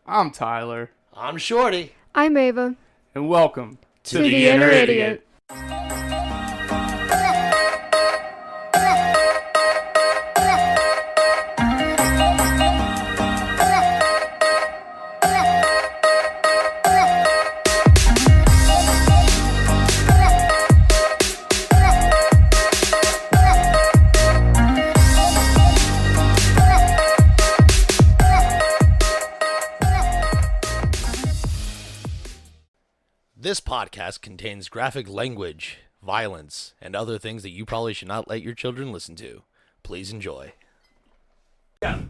I'm Tyler. I'm Shorty. I'm Ava. And welcome to the Inner Idiot. This podcast contains graphic language, violence, and other things that you probably should not let your children listen to. Please enjoy. Yeah.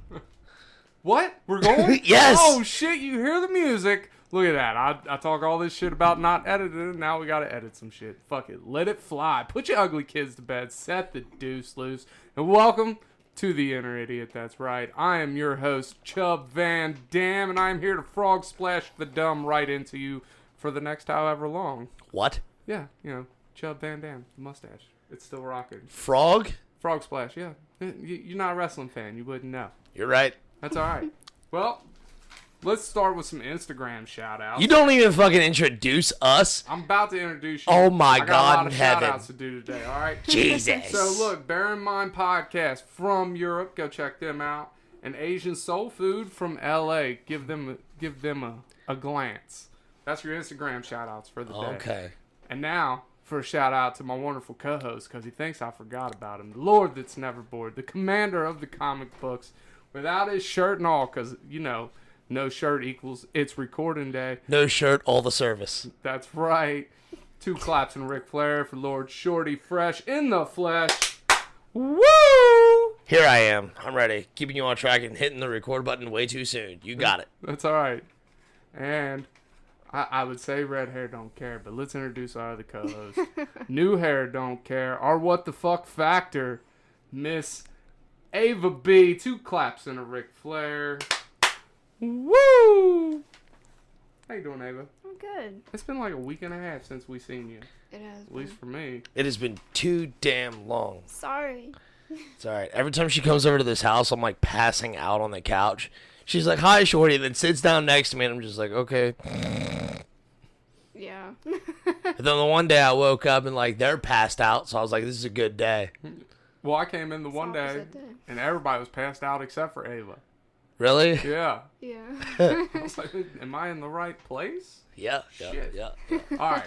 What? We're going? Yes! Oh, shit, you hear the music. Look at that. I talk all this shit about not editing. Now we gotta edit some shit. Fuck it. Let it fly. Put your ugly kids to bed. Set the deuce loose. And welcome to the Inner Idiot. That's right. I am your host, Chubb Van Dam, and I am here to frog splash the dumb right into you for the next however long. What? Yeah, you know, Chubb Van Dam, the mustache. It's still rocking. Frog? Frog splash, yeah. You're not a wrestling fan. You wouldn't know. You're right. That's all right. Well, let's start with some Instagram shout-outs. You don't even fucking introduce us? I'm about to introduce you. Oh my I got God a lot in of heaven. shout-outs to do today, all right? Jesus. So, look, Bear in Mind Podcast from Europe. Go check them out. And Asian Soul Food from L.A. Give them a glance. That's your Instagram shout-outs for the day. Okay. And now, for a shout-out to my wonderful co-host, because he thinks I forgot about him. The Lord that's never bored. The commander of the comic books. Without his shirt and all, because, you know, no shirt equals it's recording day. No shirt, all the service. That's right. 2 claps and Ric Flair for Lord Shorty Fresh in the flesh. Woo! Here I am. I'm ready. Keeping you on track and hitting the record button way too soon. You got it. That's all right. And I would say red hair don't care, but let's introduce our other co-host. New hair don't care. Our what the fuck factor, Miss Ava B. 2 claps and a Ric Flair. Woo! How you doing, Ava? I'm good. It's been like a week and a half since we seen you. It has At least for me. It has been too damn long. Sorry. It's alright. Every time she comes over to this house, I'm like passing out on the couch. She's like, hi, Shorty, and then sits down next to me, and I'm just like, okay. Yeah. And then the one day I woke up and like they're passed out, so I was like, this is a good day. Well, I came in the one day, opposite day. and everybody was passed out except for Ava. Really? Yeah. Yeah. I was like, am I in the right place? Yeah. Shit. Yeah. All right.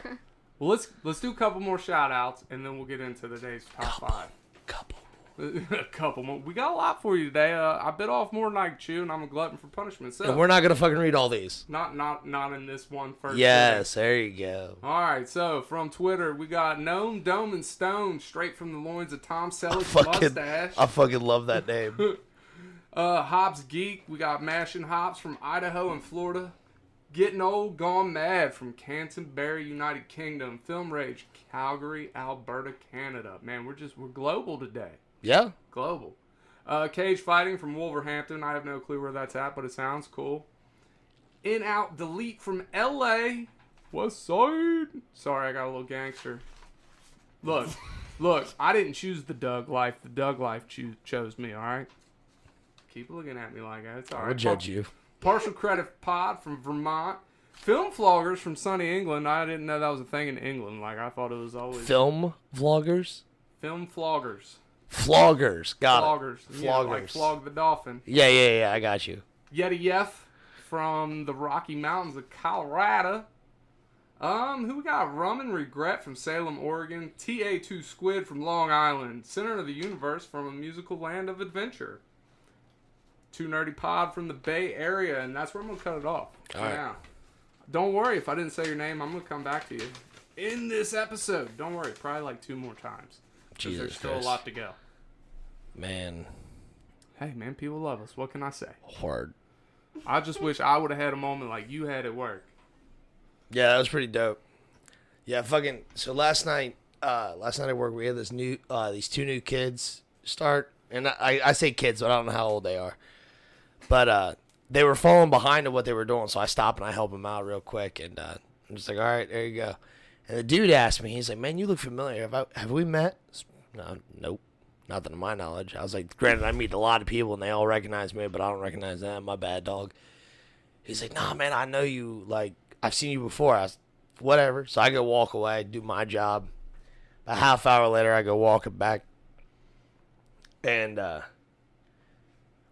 Well, let's do a couple more shout-outs, and then we'll get into today's top 5. Couple. A couple more. We got a lot for you today. I bit off more than I could chew, and I'm a glutton for punishment. So And we're not gonna fucking read all these. not in this one first. Yes, there you go. All right. So from Twitter, we got Gnome, Dome, and Stone, straight from the loins of Tom Selleck's mustache. I fucking love that name. Hops Geek, we got Mashin' Hops from Idaho and Florida. Getting Old, Gone Mad from Canterbury, United Kingdom. Film Rage, Calgary, Alberta, Canada. Man, we're global today. Yeah. Global. Cage Fighting from Wolverhampton. I have no clue where that's at, but it sounds cool. In Out Delete from L.A. West Side. Sorry, I got a little gangster. Look, I didn't choose the Doug life. The Doug life chose me, all right? Keep looking at me like that. It's all right. I'll judge you. Partial Credit Pod from Vermont. Film Floggers from sunny England. I didn't know that was a thing in England. Like, I thought it was always... Film vloggers? Film Floggers. Floggers. Got Floggers. it. Yeah, Floggers. like Flog the Dolphin. Yeah, I got you. Yeti Yef from the Rocky Mountains of Colorado. Who we got? Rum and Regret from Salem, Oregon. TA2 Squid from Long Island. Center of the Universe from a musical land of adventure. 2 Nerdy Pod from the Bay Area, and that's where I'm going to cut it off. All right. Now, don't worry if I didn't say your name. I'm going to come back to you in this episode. Don't worry. Probably like 2 more times. Jesus there's still Christ. a lot to go. Man. Hey, man, people love us. What can I say? Hard. I just wish I would have had a moment like you had at work. Yeah, that was pretty dope. Yeah, fucking. So last night at work, we had these 2 new kids start, and I say kids, but I don't know how old they are. But they were falling behind in what they were doing, so I stopped and I helped them out real quick, and I'm just like, all right, there you go. And the dude asked me, he's like, man, you look familiar. Have we met? No, nope. Not that to my knowledge. I was like, granted, I meet a lot of people and they all recognize me, but I don't recognize them. My bad, dog. He's like, nah, man, I know you. Like, I've seen you before. Whatever. So I go walk away, do my job. A half hour later, I go walking back. And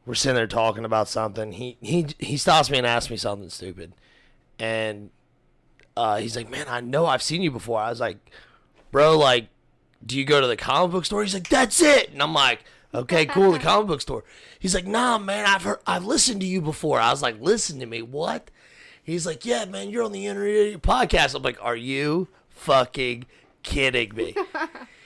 we're sitting there talking about something. He stops me and asks me something stupid. And he's like, man, I know I've seen you before. I was like, bro, like, do you go to the comic book store? He's like, that's it. And I'm like, okay, cool, the comic book store. He's like, nah, man, I've listened to you before. I was like, listen to me, what? He's like, yeah, man, you're on the Internet podcast. I'm like, are you fucking kidding me?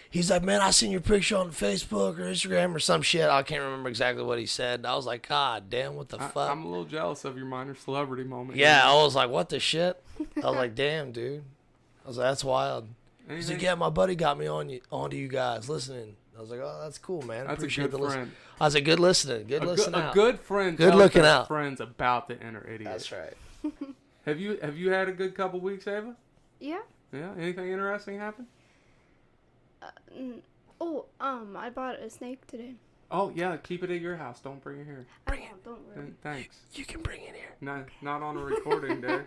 He's like, man, I seen your picture on Facebook or Instagram or some shit. I can't remember exactly what he said. I was like, God damn, what the fuck? I'm a little jealous of your minor celebrity moment. Yeah, I was like, what the shit? I was like, damn, dude. I was like, that's wild. He's like, yeah, my buddy got me onto you guys listening. I was like, oh, that's cool, man. That's appreciate a good the friend. listen. I was like, good listening. Good listening out. A good friend Good tells looking their out. friends about the inner idiot. That's right. Have you had a good couple weeks, Ava? Yeah. Yeah? Anything interesting happen? I bought a snake today. Oh, yeah, keep it at your house. Don't bring it here. Bring it. Don't worry. Thanks. You can bring it here. No, not on a recording day.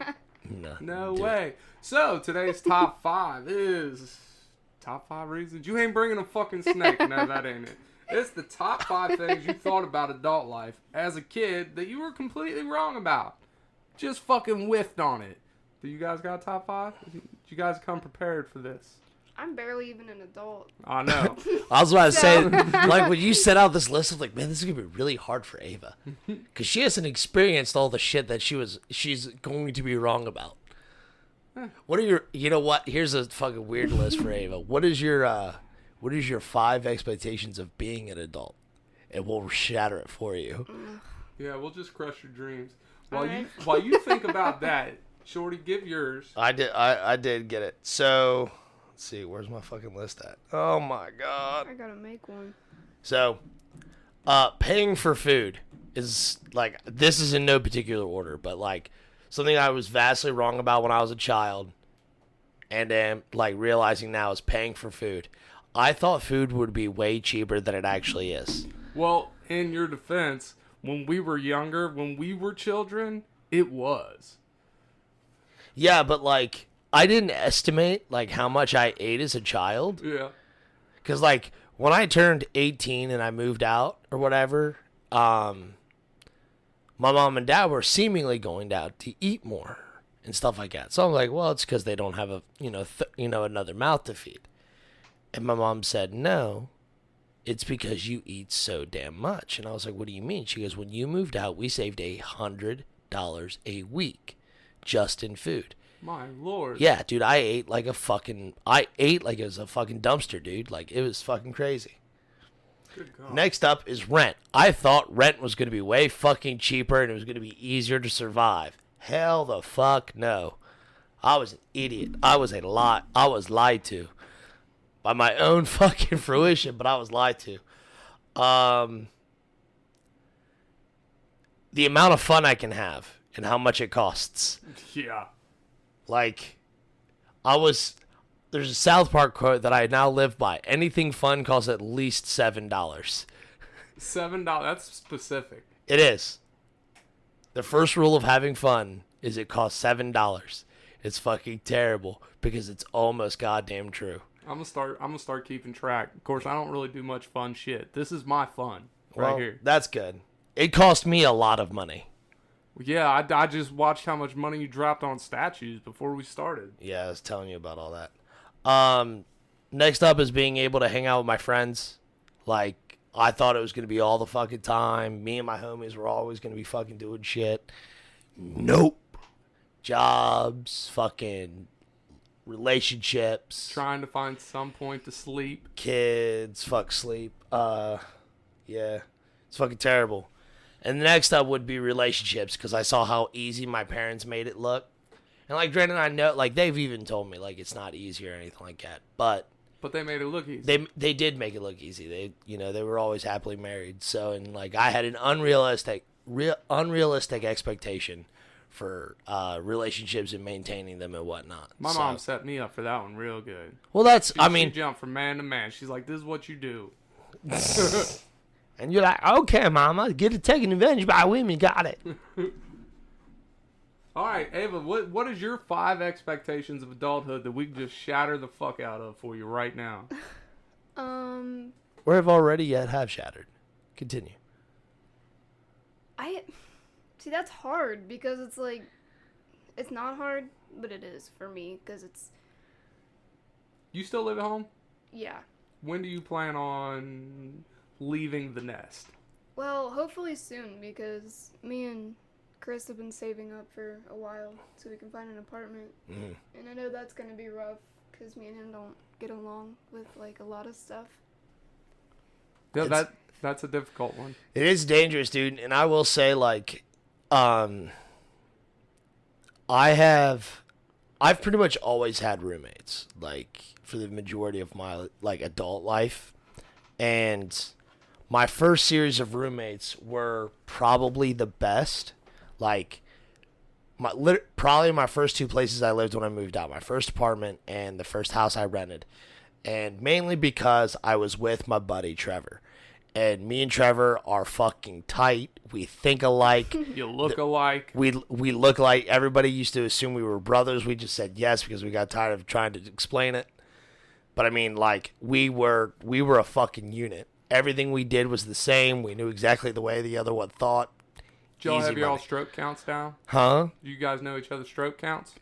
No dude. way. So, today's top 5 is... Top 5 reasons? You ain't bringing a fucking snake. No, that ain't it. It's the top 5 things you thought about adult life as a kid that you were completely wrong about. Just fucking whiffed on it. Do you guys got top 5? Did you guys come prepared for this? I'm barely even an adult. I know. I was about to say, like, when you set out this list, I was like, man, this is going to be really hard for Ava. Because she hasn't experienced all the shit that she's going to be wrong about. What are your, you know what? Here's a fucking weird list for Ava. What is your 5 expectations of being an adult? And we'll shatter it for you. Yeah, we'll just crush your dreams. While you think about that, Shorty, give yours. I did get it. So, let's see, where's my fucking list at? Oh my god. I gotta make one. So, paying for food is like, this is in no particular order, but like something I was vastly wrong about when I was a child, and am like realizing now is paying for food. I thought food would be way cheaper than it actually is. Well, in your defense, when we were younger, when we were children, it was. Yeah, but like, I didn't estimate like how much I ate as a child. Yeah. Because like, when I turned 18 and I moved out or whatever, my mom and dad were seemingly going out to eat more and stuff like that. So I'm like, well, it's because they don't have a another mouth to feed. And my mom said, no, it's because you eat so damn much. And I was like, what do you mean? She goes, when you moved out, we saved $100 a week just in food. My lord. Yeah, dude, I ate like it was a fucking dumpster, dude. Like, it was fucking crazy. Good God. Next up is rent. I thought rent was going to be way fucking cheaper and it was going to be easier to survive. Hell the fuck no. I was an idiot. I was lied to. By my own fucking fruition, but I was lied to. The amount of fun I can have and how much it costs. Yeah. Like, there's a South Park quote that I now live by. Anything fun costs at least $7. $7? That's specific. It is. The first rule of having fun is it costs $7. It's fucking terrible because it's almost goddamn true. I'm gonna start keeping track. Of course, I don't really do much fun shit. This is my fun right here. That's good. It cost me a lot of money. Yeah, I just watched how much money you dropped on statues before we started. Yeah, I was telling you about all that. Next up is being able to hang out with my friends. Like, I thought it was going to be all the fucking time. Me and my homies were always going to be fucking doing shit. Nope. Jobs, fucking relationships. Trying to find some point to sleep. Kids, fuck sleep. Yeah. It's fucking terrible. And the next up would be relationships, because I saw how easy my parents made it look. And, like, granted, I know, like, they've even told me, like, it's not easy or anything like that. But they made it look easy. They did make it look easy. They were always happily married. So, and, like, I had an unrealistic expectation for relationships and maintaining them and whatnot. My mom set me up for that one real good. Well, She jumped from man to man. She's like, this is what you do. And you're like, okay, mama, get it taken advantage by women, got it. All right, Ava, what is your 5 expectations of adulthood that we can just shatter the fuck out of for you right now? Or have already yet have shattered. Continue. I see that's hard because it's like it's not hard, but it is for me because it's You still live at home? yeah. When do you plan on leaving the nest? Well, hopefully soon because me and Chris have been saving up for a while so we can find an apartment. Mm. And I know that's gonna be rough because me and him don't get along with like a lot of stuff. Yeah, that's a difficult one. It is dangerous, dude. And I will say, like, I've pretty much always had roommates, like, for the majority of my, like, adult life. And my first series of roommates were probably the best. Like, probably my first 2 places I lived when I moved out. My first apartment and the first house I rented. And mainly because I was with my buddy, Trevor. And me and Trevor are fucking tight. We think alike. You look alike. We look like everybody used to assume we were brothers. We just said yes because we got tired of trying to explain it. But I mean, like, we were a fucking unit. Everything we did was the same. We knew exactly the way the other one thought. Did y'all Easy have your all money. stroke counts down? Huh? Do you guys know each other's stroke counts?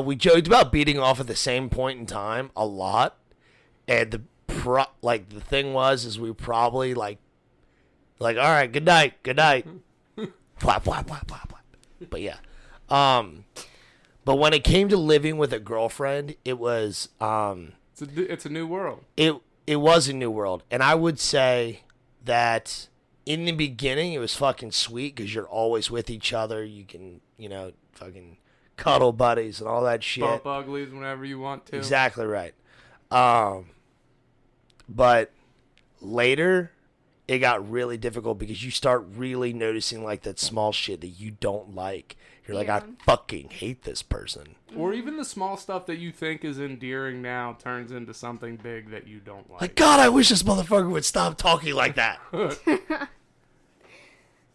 We joked about beating off at the same point in time a lot. And the thing was we probably like all right, good night. Flap, flap, flap, flap, flap. But yeah. But when it came to living with a girlfriend, it was It's a new world. it was a new world. And I would say that in the beginning it was fucking sweet because you're always with each other. You can, fucking cuddle buddies and all that shit. Bump uglies whenever you want to. Exactly right. But later, it got really difficult because you start really noticing like that small shit that you don't like. You're like, Yeah. I fucking hate this person. Or even the small stuff that you think is endearing now turns into something big that you don't like. Like, God, I wish this motherfucker would stop talking like that. All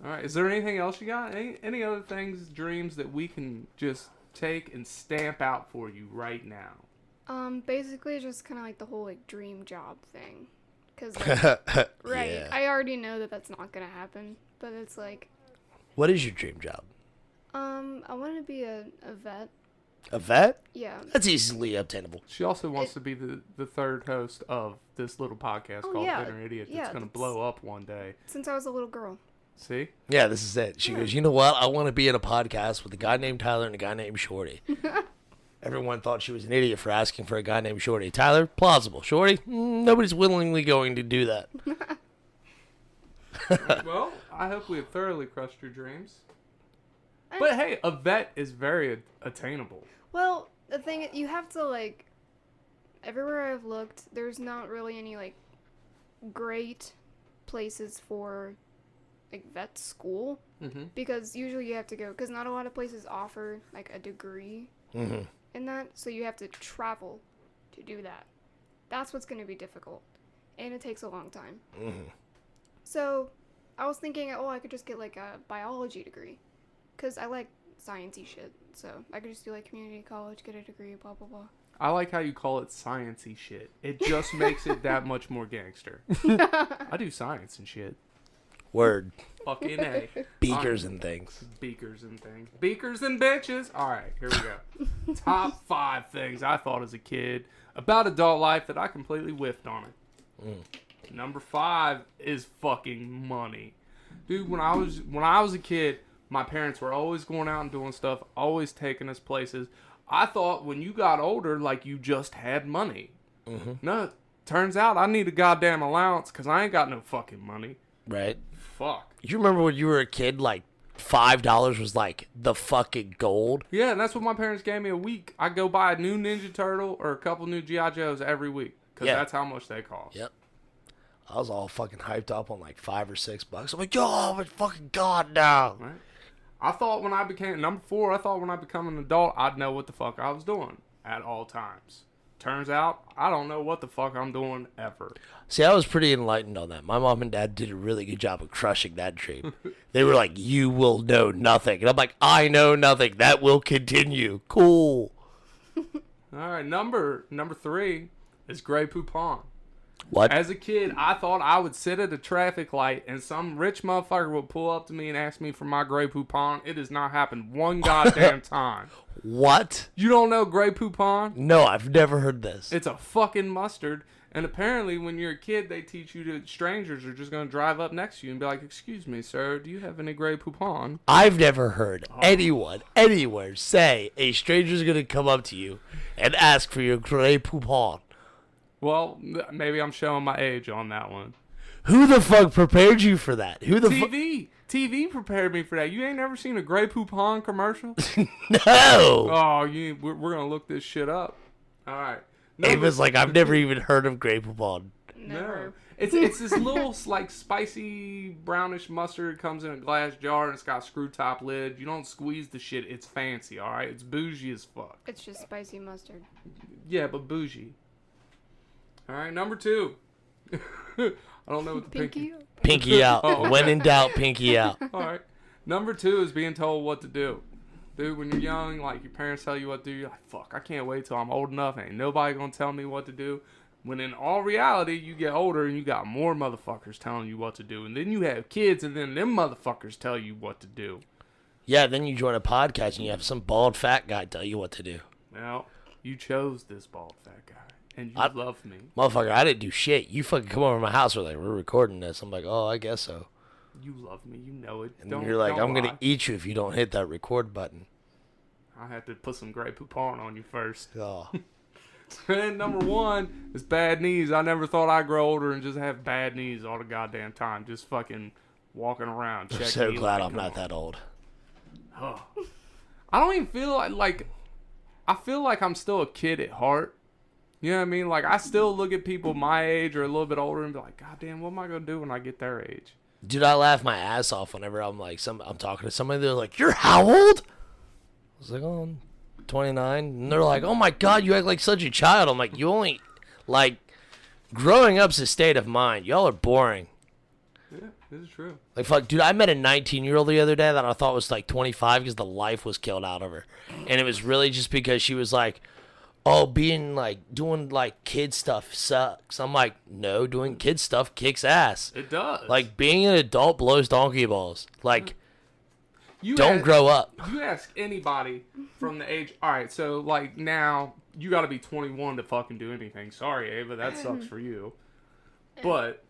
right. Is there anything else you got? Any other things, dreams that we can just take and stamp out for you right now? Basically just kind of like the whole like dream job thing. Cause like, right, Yeah. I already know that that's not gonna happen, but it's like, What is your dream job? I want to be a vet. A vet? Yeah. That's easily obtainable. She also wants to be the third host of this little podcast called yeah. Bitter Idiot that's Yeah, going to that's- blow up one day. Since I was a little girl. See? Yeah, this is it. She goes, you know what? I want to be in a podcast with a guy named Tyler and a guy named Shorty. Everyone thought she was an idiot for asking for a guy named Shorty. Tyler, plausible. Shorty, nobody's willingly going to do that. Well, I hope we have thoroughly crushed your dreams. But hey, a vet is very attainable. Well, the thing is, you have to like, everywhere I've looked, there's not really any like great places for like vet school Mm-hmm. because usually you have to go because not a lot of places offer like a degree in that, so you have to travel to do that. That's what's going to be difficult, and it takes a long time. So I was thinking, oh, I could just get like a biology degree because I like sciencey shit. So I could just do like community college, get a degree, blah blah blah. I like how you call it sciencey shit. It just makes it that much more gangster. I do science and shit. Word. Fucking A. Beakers and things. Beakers and things. Beakers and bitches. All right, here we go. Top 5 things I thought as a kid about adult life that I completely whiffed on it. Number 5 is fucking money. Dude, when I was a kid, my parents were always going out and doing stuff, always taking us places. I thought when you got older, like you just had money. No, turns out I need a goddamn allowance because I ain't got no fucking money. Right. Fuck. You remember when you were a kid, like, $5 was, like, the fucking gold? Yeah, and that's what my parents gave me a week. I go buy a new Ninja Turtle or a couple new G.I. Joes every week because Yeah. that's how much they cost. Yep. I was all fucking hyped up on, like, $5 or $6. I'm like, oh, my fucking God, now. Right? I thought when I became, number 4, I thought when I become an adult, I'd know what the fuck I was doing at all times. Turns out, I don't know what the fuck I'm doing ever. See, I was pretty enlightened on that. My mom and dad did a really good job of crushing that dream. They were like, you will know nothing. And I'm like, I know nothing. That will continue. Cool. All right, number 3 is Grey Poupon. What? As a kid, I thought I would sit at a traffic light and some rich motherfucker would pull up to me and ask me for my Grey Poupon. It has not happened one goddamn time. What? You don't know Grey Poupon? No, I've never heard this. It's a fucking mustard. And apparently when you're a kid, they teach you that strangers are just going to drive up next to you and be like, excuse me, sir, do you have any Grey Poupon? I've never heard anyone, anywhere, say a stranger's going to come up to you and ask for your Grey Poupon. Well, maybe I'm showing my age on that one. Who the fuck prepared you for that? Who the fuck? TV prepared me for that. You ain't never seen a Grey Poupon commercial? No. Oh, we're going to look this shit up. All right. Ava's like, I've never even heard of Grey Poupon. Never. No. It's this little like spicy brownish mustard. It comes in a glass jar and it's got a screw top lid. You don't squeeze the shit. It's fancy, all right? It's bougie as fuck. It's just spicy mustard. Yeah, but bougie. All right, number 2. I don't know what the pinky. Pinky out. Oh, okay. When in doubt, pinky out. All right. Number 2 is being told what to do. Dude, when you're young, like your parents tell you what to do, you're like, fuck, I can't wait till I'm old enough. Ain't nobody gonna tell me what to do. When in all reality, you get older and you got more motherfuckers telling you what to do. And then you have kids and then them motherfuckers tell you what to do. Yeah, then you join a podcast and you have some bald fat guy tell you what to do. Now, you chose this bald fat guy. And you love me. Motherfucker, I didn't do shit. You fucking come over to my house. We're like, we're recording this. I'm like, oh, I guess so. You love me. You know it. And you're like, I'm going to eat you if you don't hit that record button. I had to put some Grey Poupon on you first. Oh. And number 1 is bad knees. I never thought I'd grow older and just have bad knees all the goddamn time. Just fucking walking around. I'm so glad I'm not that old. Oh. I don't even feel like I feel like I'm still a kid at heart. You know what I mean? Like, I still look at people my age or a little bit older and be like, God damn, what am I going to do when I get their age? Dude, I laugh my ass off whenever I'm talking to somebody. They're like, you're how old? I was like, oh, I'm 29. And they're like, oh my God, you act like such a child. I'm like, you only, like, growing up's a state of mind. Y'all are boring. Yeah, this is true. Like, fuck, dude, I met a 19-year-old the other day that I thought was like 25 because the life was killed out of her. And it was really just because she was like, oh, doing like kid stuff sucks. I'm like, no, doing kid stuff kicks ass. It does. Like, being an adult blows donkey balls. Like, don't grow up. You ask anybody from the age, all right, so like now you got to be 21 to fucking do anything. Sorry, Ava, that sucks for you. But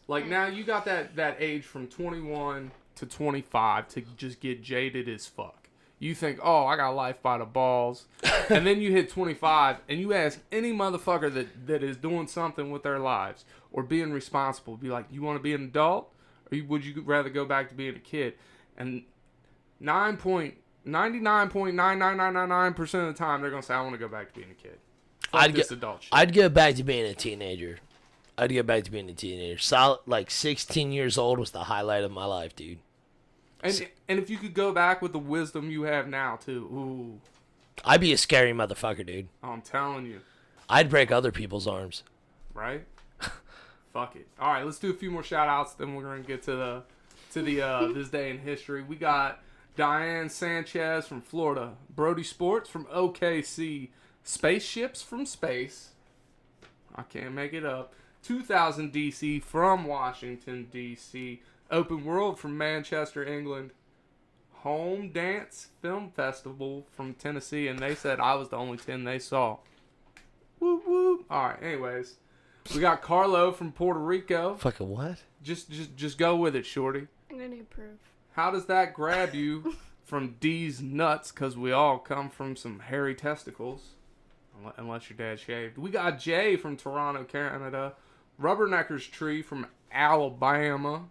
like now you got that age from 21 to 25 to just get jaded as fuck. You think, oh, I got life by the balls. And then you hit 25 and you ask any motherfucker that is doing something with their lives or being responsible, be like, you want to be an adult or would you rather go back to being a kid? And 99.99999% of the time they're going to say, I want to go back to being a kid. Adult shit. I'd go back to being a teenager. Solid, like 16 years old was the highlight of my life, dude. And if you could go back with the wisdom you have now, too, ooh. I'd be a scary motherfucker, dude. I'm telling you. I'd break other people's arms. Right? Fuck it. All right, let's do a few more shout-outs, then we're going to get to the this day in history. We got Diane Sanchez from Florida, Brody Sports from OKC, Spaceships from Space. I can't make it up. 2000 DC from Washington, D.C., Open World from Manchester, England. Home Dance Film Festival from Tennessee, and they said I was the only 10 they saw. Whoop whoop. All right. Anyways, we got Carlo from Puerto Rico. Fucking what? Just go with it, shorty. I'm gonna need proof. How does that grab you from D's nuts? Because we all come from some hairy testicles, unless your dad shaved. We got Jay from Toronto, Canada. Rubberneckers Tree from Alabama.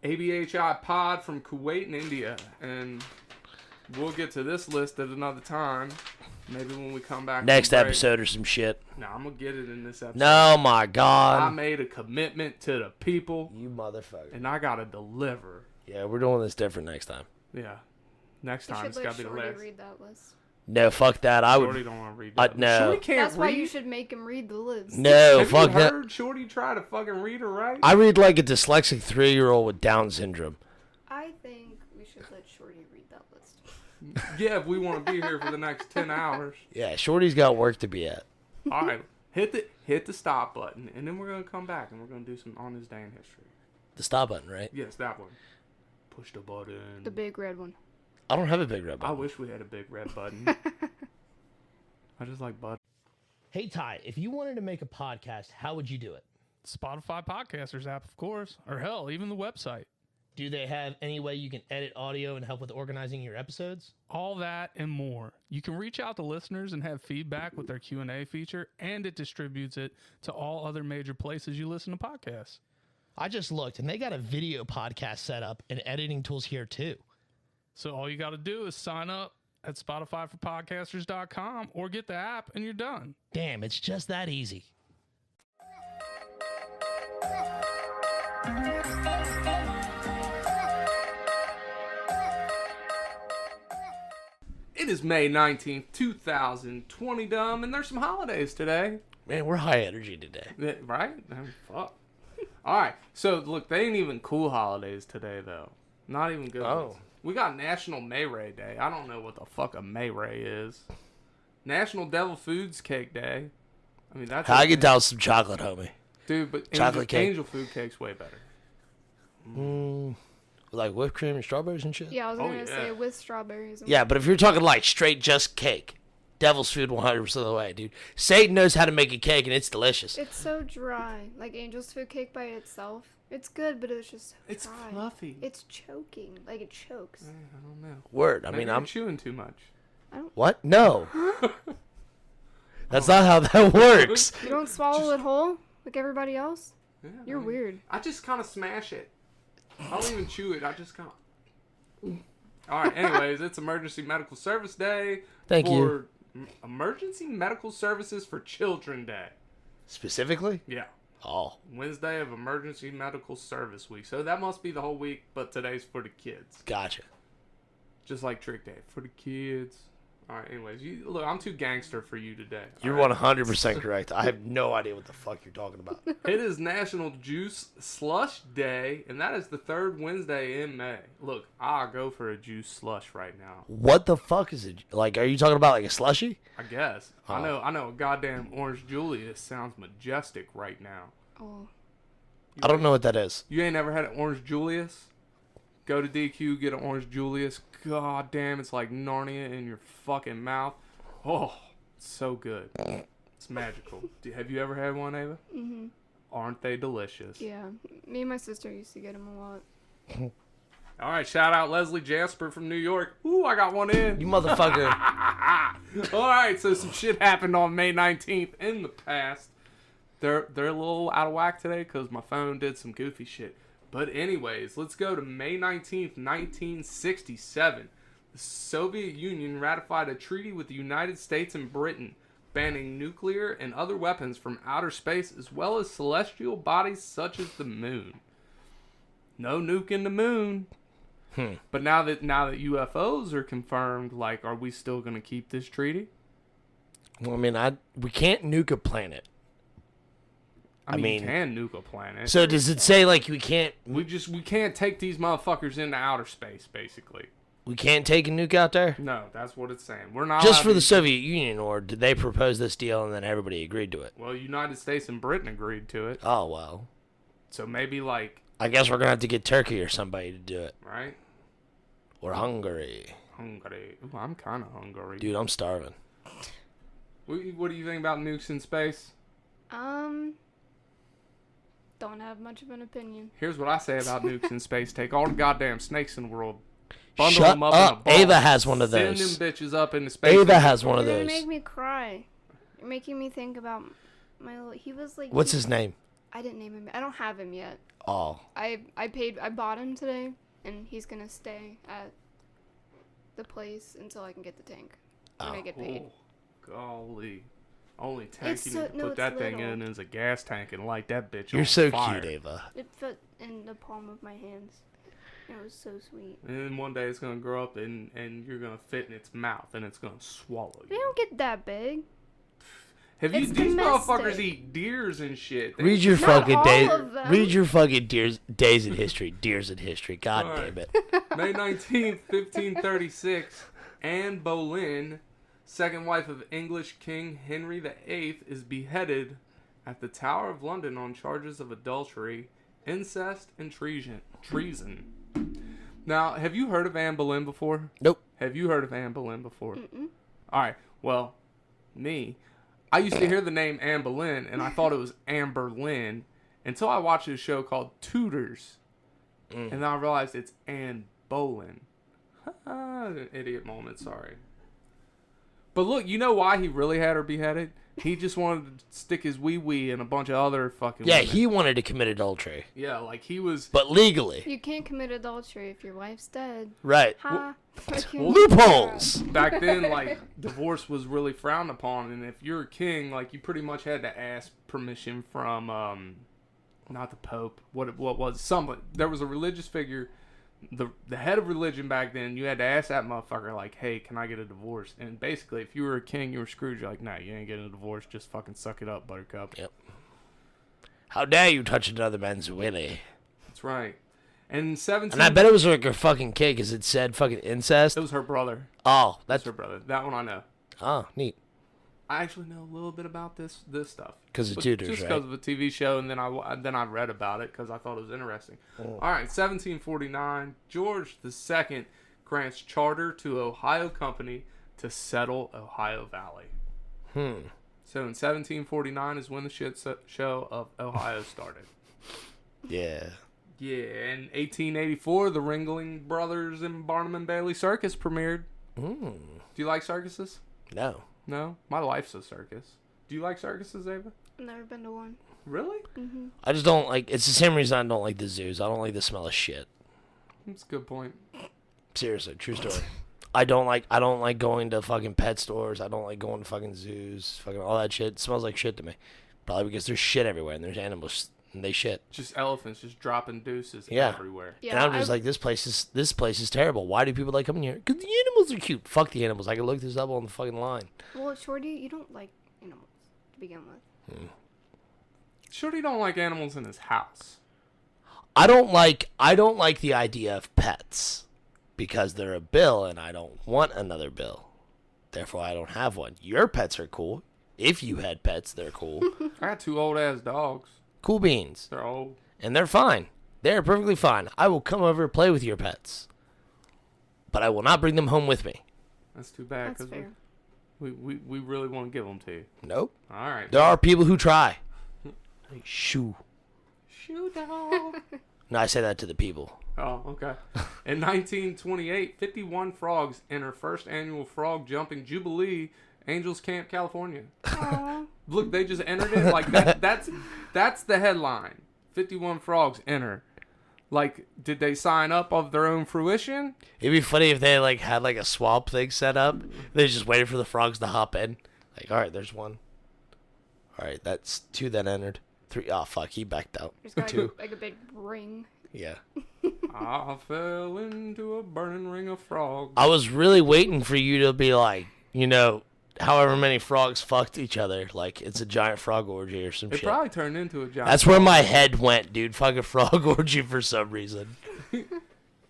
ABHI Pod from Kuwait and India. And we'll get to this list at another time. Maybe when we come back. Next episode or some shit. No, I'm going to get it in this episode. No, my God. I made a commitment to the people. You motherfucker. And I got to deliver. Yeah, we're doing this different next time. Yeah. Next time, it's got to be the last. Read that list. No, fuck that. I Shorty would. don't want to read that. No. Shorty can't That's read. why you should make him read the list. No, Have fuck you that. heard Shorty try to fucking read or write? I read like a dyslexic 3-year-old with Down syndrome. I think we should let Shorty read that list. Yeah, if we want to be here for the next 10 hours. Yeah, Shorty's got work to be at. All right, hit the stop button, and then we're gonna come back and we're gonna do some on this day in history. The stop button, right? Yes, that one. Push the button. The big red one. I don't have a big red I button. wish we had a big red button. I just like buttons. Hey, Ty, if you wanted to make a podcast, how would you do it? Spotify Podcasters app, of course. Or hell, even the website. Do they have any way you can edit audio and help with organizing your episodes? All that and more. You can reach out to listeners and have feedback with their Q&A feature, and it distributes it to all other major places you listen to podcasts. I just looked, and they got a video podcast set up and editing tools here, too. So all you got to do is sign up at SpotifyForPodcasters.com or get the app, and you're done. Damn, it's just that easy. It is May 19th, 2020, dumb, and there's some holidays today. Man, we're high energy today. Yeah, right? I mean, fuck. All right, so look, they ain't even cool holidays today, though. Not even good ones. We got National Mayray Day. I don't know what the fuck a Mayray is. National Devil Foods Cake Day. I mean, that's... I get down some chocolate, homie. Dude, but Chocolate cake. Angel Food Cake's way better. Like whipped cream and strawberries and shit? Yeah, I was Oh, gonna yeah. say with strawberries. And Yeah, but if you're talking like straight just cake, Devil's Food 100% of the way, dude. Satan knows how to make a cake, and it's delicious. It's so dry. Like Angel's food cake by itself. It's good, but it's just so It's dry. fluffy. It's choking. Like it chokes. I don't know. Word. I Maybe mean, I'm I'm... chewing too much. What? No. That's not how that works. You don't swallow it whole like everybody else? Yeah, You're weird. I just kind of smash it. I don't even chew it. I just kind of... All right, anyways, it's Emergency Medical Service Day. Thank you. For Emergency Medical Services for Children Day. Specifically? Yeah. Oh. Wednesday of Emergency Medical Service Week. So that must be the whole week, but today's for the kids. Gotcha. Just like Trick Day. For the kids. All right, anyways. Look, I'm too gangster for you today. You're all right? 100% correct. I have no idea what the fuck you're talking about. It is National Juice Slush Day, and that is the third Wednesday in May. Look, I'll go for a juice slush right now. What the fuck is it? Like, are you talking about like a slushy? I guess. Oh. I know. A goddamn Orange Julius sounds majestic right now. Oh. I don't know what that is. You ain't never had an Orange Julius? Go to DQ, get an Orange Julius. God damn, it's like Narnia in your fucking mouth. Oh, it's so good. It's magical. Have you ever had one, Ava? Mhm. Aren't they delicious? Yeah. Me and my sister used to get them a lot. All right, shout out Leslie Jasper from New York. Ooh, I got one in. You motherfucker. All right, so some shit happened on May 19th in the past. They're a little out of whack today because my phone did some goofy shit. But anyways, let's go to May 19th, 1967. The Soviet Union ratified a treaty with the United States and Britain, banning nuclear and other weapons from outer space as well as celestial bodies such as the moon. No nuking the moon. But now that UFOs are confirmed, like, are we still going to keep this treaty? Well, I mean, we can't nuke a planet. I mean, you can nuke a planet. So does it say like we can't? We can't take these motherfuckers into outer space, basically. We can't take a nuke out there? No, that's what it's saying. We're not Just allowed for to the Soviet Union, or did they propose this deal and then everybody agreed to it? Well, United States and Britain agreed to it. Oh, well. So maybe like... I guess we're going to have to get Turkey or somebody to do it. Right? Or Hungary. Hungary. Ooh, I'm kind of hungry. Dude, I'm starving. What do you think about nukes in space? Don't have much of an opinion. Here's what I say about nukes in space. Take all the goddamn snakes in the world. Bundle Shut them up up. in a ball. Ava has one of those. Send them bitches up into space. Ava has one of You're gonna those. make me cry. You're making me think about my little... He was like... What's his name? I didn't name him. I don't have him yet. Oh. I bought him today, and he's gonna stay at the place until I can get the tank. When I get paid. Oh, golly. Only tank It's you so- need to no, put it's that thing little. in is a gas tank and light that bitch You're on so fire. cute, Ava. It fit in the palm of my hands. It was so sweet. And then one day it's gonna grow up and you're gonna fit in its mouth and it's gonna swallow They you. don't get that big. Have you? It's These motherfuckers domestic. eat deers and shit. They- Read your Not fucking all days. of them. Read your fucking days in history. Deers in history. God All right. damn it. May 19th, 1536, Anne Boleyn, second wife of English King Henry VIII, is beheaded at the Tower of London on charges of adultery, incest, and treason. Now, have you heard of Anne Boleyn before? Nope. Have you heard of Anne Boleyn before? All right. Well, I used to hear the name Anne Boleyn, and I thought it was Amber Lynn until I watched a show called Tudors, and then I realized it's Anne Boleyn. An idiot moment, sorry. But look, you know why he really had her beheaded? He just wanted to stick his wee in a bunch of other fucking Yeah, women. he wanted to commit adultery, Yeah, like he was... but legally. You can't commit adultery if your wife's dead. Right. Ha. Loopholes. Back then, like, divorce was really frowned upon, and if you're a king, like, you pretty much had to ask permission from, not the Pope, what was, somebody, there was a religious figure, the head of religion back then, you had to ask that motherfucker, like, hey, can I get a divorce? And basically, if you were a king, you were screwed, you're like, nah, you ain't getting a divorce, just fucking suck it up, buttercup. Yep. How dare you touch another man's willy? That's right. And 17... And I bet it was like her fucking kid because it said fucking incest. it was her brother. Oh, That's that's... her brother. That one I know. Oh, neat. I actually know a little bit about this stuff. 'Cause of But Tudors, just right? because of a TV show, and then I read about it because I thought it was interesting. All right, 1749, George II grants charter to Ohio Company to settle Ohio Valley. So in 1749 is when the shit show of Ohio started. Yeah. Yeah, in 1884, the Ringling Brothers and Barnum and Bailey Circus premiered. Do you like circuses? No. No? My life's a circus. Do you like circuses, Ava? I've never been to one. Really? I just don't like... It's the same reason I don't like the zoos. I don't like the smell of shit. That's a good point. Seriously, true story. I don't like going to fucking pet stores. I don't like going to fucking zoos. Fucking all that shit. It smells like shit to me. Probably because there's shit everywhere and there's animals and they shit. Just elephants just dropping deuces Yeah. everywhere. Yeah, and I'm just like, this place is terrible. Why do people like coming here? Because the animals are cute. Fuck the animals. I can look this up on the fucking line. Well, Shorty, you don't like animals to begin with. Shorty don't like animals in his house. I don't like the idea of pets because they're a bill and I don't want another bill. Therefore, I don't have one. Your pets are cool. If you had pets, they're cool. I got two old ass dogs. Cool beans. They're old. And they're fine. They're perfectly fine. I will come over and play with your pets. But I will not bring them home with me. That's too bad That's because fair. we really want to give them to you. Nope. All right. There are people who try. Shoo. Shoo dog. No, I say that to the people. Oh, okay. In 1928, 51 frogs enter first annual frog jumping jubilee, Angels Camp, California. Aw. Look, they just entered it like that. That's the headline. 51 frogs enter. Like, did they sign up of their own fruition? It'd be funny if they like had like a swamp thing set up. They just waited for the frogs to hop in. Like, all right, there's one. All right, that's two that entered. Three. Oh fuck, he backed out. There's got Two. like a big ring. Yeah. I fell into a burning ring of frogs. I was really waiting for you to be like, you know, however many frogs fucked each other. Like it's a giant frog orgy or some It shit. probably turned into a giant. That's where my head went, dude. Fucking frog orgy for some reason. You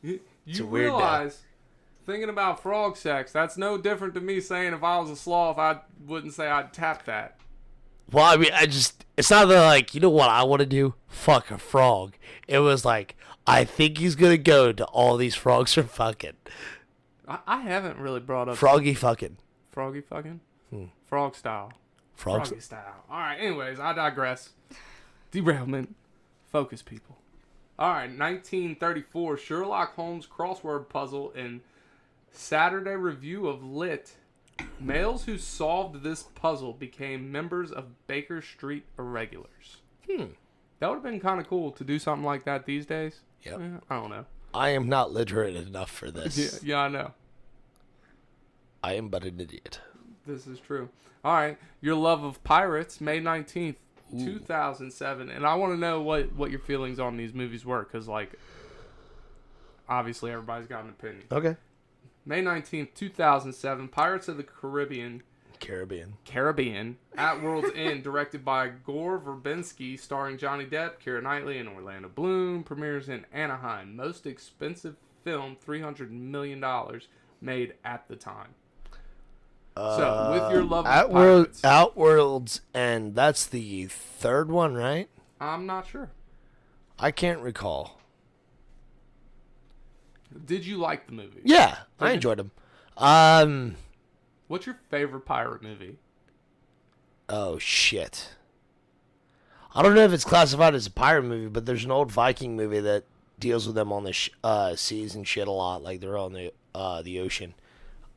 a weird day. realize, thinking about frog sex, that's no different to me saying if I was a sloth, I wouldn't say I'd tap that. Well, I mean, it's not that like, you know what I want to do? Fuck a frog. It was like, I think he's gonna go to all these frogs are fucking. I haven't really brought up Froggy fucking. froggy fucking? Frog style. Frogs. Froggy style. Alright, anyways, I digress. Derailment. Focus, people. Alright, 1934, Sherlock Holmes crossword puzzle in Saturday Review of Lit. Males who solved this puzzle became members of Baker Street Irregulars. That would have been kind of cool to do something like that these days. Yep. Yeah, I don't know. I am not literate enough for this. Yeah, I know. I am but an idiot. This is true. All right, Your Love of Pirates, May 19th, 2007. And I want to know what your feelings on these movies were, because, like, obviously everybody's got an opinion. Okay. May 19th, 2007, Pirates of the Caribbean, At World's End, directed by Gore Verbinski, starring Johnny Depp, Keira Knightley, and Orlando Bloom, premieres in Anaheim. Most expensive film, $300 million, made at the time. So, with your love of pirates. Outworld's End, that's the third one, right? I'm not sure. I can't recall. Did you like the movie? Yeah, I enjoyed them. What's your favorite pirate movie? Oh, shit. I don't know if it's classified as a pirate movie, but there's an old Viking movie that deals with them on the seas and shit a lot. Like, they're on the ocean.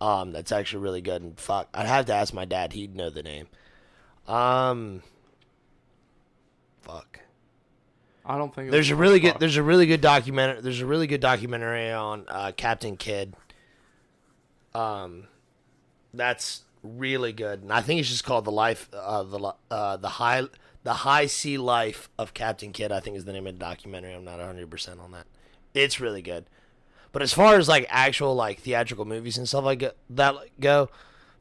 That's actually really good. And fuck, I'd have to ask my dad. He'd know the name. Fuck. I don't think there's a really good documentary. There's a really good documentary on Captain Kidd. That's really good, and I think it's just called the high sea life of Captain Kidd. I think is the name of the documentary. I'm not 100% on that. It's really good, but as far as like actual like theatrical movies and stuff like that go,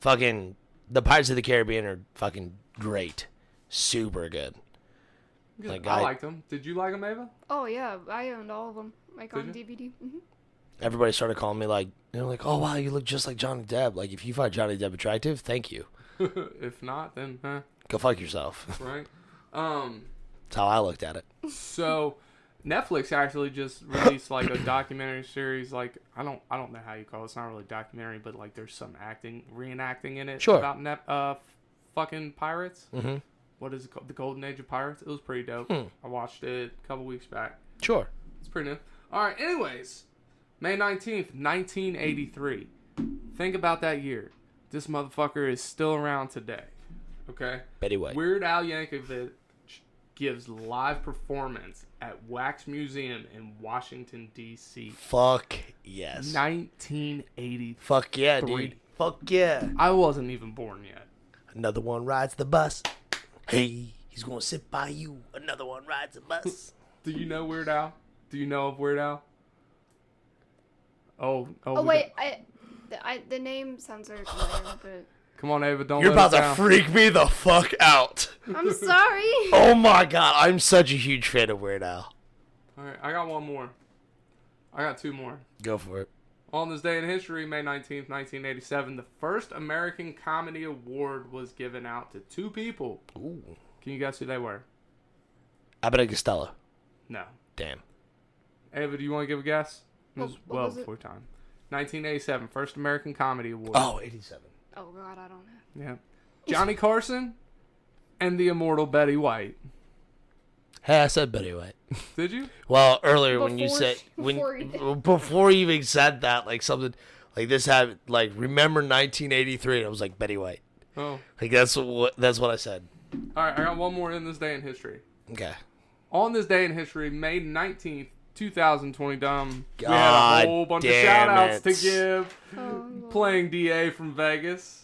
fucking the Pirates of the Caribbean are fucking great, super good. Like, I liked them. Did you like them, Ava? Oh yeah, I owned all of them, like on DVD. Mm-hmm. Everybody started calling me like, oh wow, you look just like Johnny Depp. Like, if you find Johnny Depp attractive, thank you. If not, then go fuck yourself. Right. That's how I looked at it. So, Netflix actually just released like a documentary series. Like, I don't know how you call it. It's not really documentary, but like there's some reenacting in it. Sure. About fucking pirates. Mm-hmm. What is it called? The Golden Age of Pirates. It was pretty dope. I watched it a couple weeks back. Sure. It's pretty new. All right. Anyways, May 19th, 1983. Think about that year. This motherfucker is still around today. Okay? Betty White. Weird Al Yankovic gives live performance at Wax Museum in Washington, D.C. Fuck yes. 1980. Fuck yeah, dude. Fuck yeah. I wasn't even born yet. Another one rides the bus. Hey, he's going to sit by you. Another one rides the bus. Do you know Weird Al? Do you know of Weird Al? Oh wait, the name sounds very familiar, but come on, Ava, don't. You're let about to freak me the fuck out. I'm sorry. Oh my god, I'm such a huge fan of Weird Al. All right, I got one more. I got two more. Go for it. On this day in history, May 19th, 1987, the first American Comedy Award was given out to two people. Ooh. Can you guess who they were? Abbott and Costello. No. Damn. Ava, do you want to give a guess? It was well before time. 1987, first American Comedy Award. Oh, 87. Oh god, I don't know. Yeah. Johnny Carson and the immortal Betty White. Hey, I said Betty White. Did you? Well, earlier when you said before you even said that, like something like this had like remember 1983, and I was like Betty White. Oh. Like that's what I said. All right, I got one more in this day in history. Okay. On this day in history, May 19th, 2020, we had a whole bunch of shout-outs to give. Playing DA from Vegas.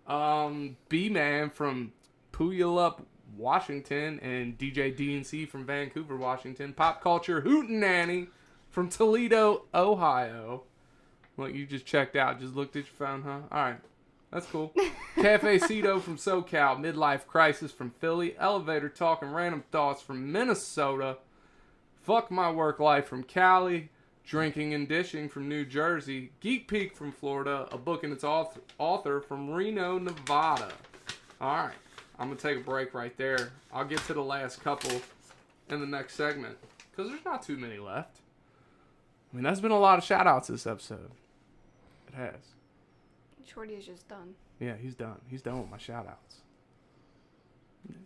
B-Man from Puyallup, Washington, and DJ DNC from Vancouver, Washington. Pop Culture Hootenanny from Toledo, Ohio. Well, you just checked out. Just looked at your phone, huh? All right. That's cool. Cafe Cito from SoCal. Midlife Crisis from Philly. Elevator Talk and Random Thoughts from Minnesota. Fuck My Work Life from Cali. Drinking and Dishing from New Jersey. Geek Peak from Florida. A Book and Its Author from Reno, Nevada. All right. I'm going to take a break right there. I'll get to the last couple in the next segment. Because there's not too many left. I mean, there's been a lot of shout-outs this episode. It has. Shorty is just done. Yeah, he's done. He's done with my shout-outs.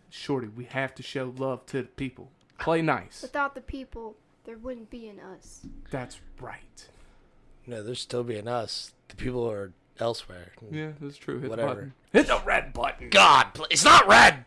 Shorty, we have to show love to the people. Play nice. Without the people, there wouldn't be an us. That's right. No, there's still being us. The people are elsewhere. Yeah, that's true. Hit Whatever. the button. Hit the red button. God, it's not red.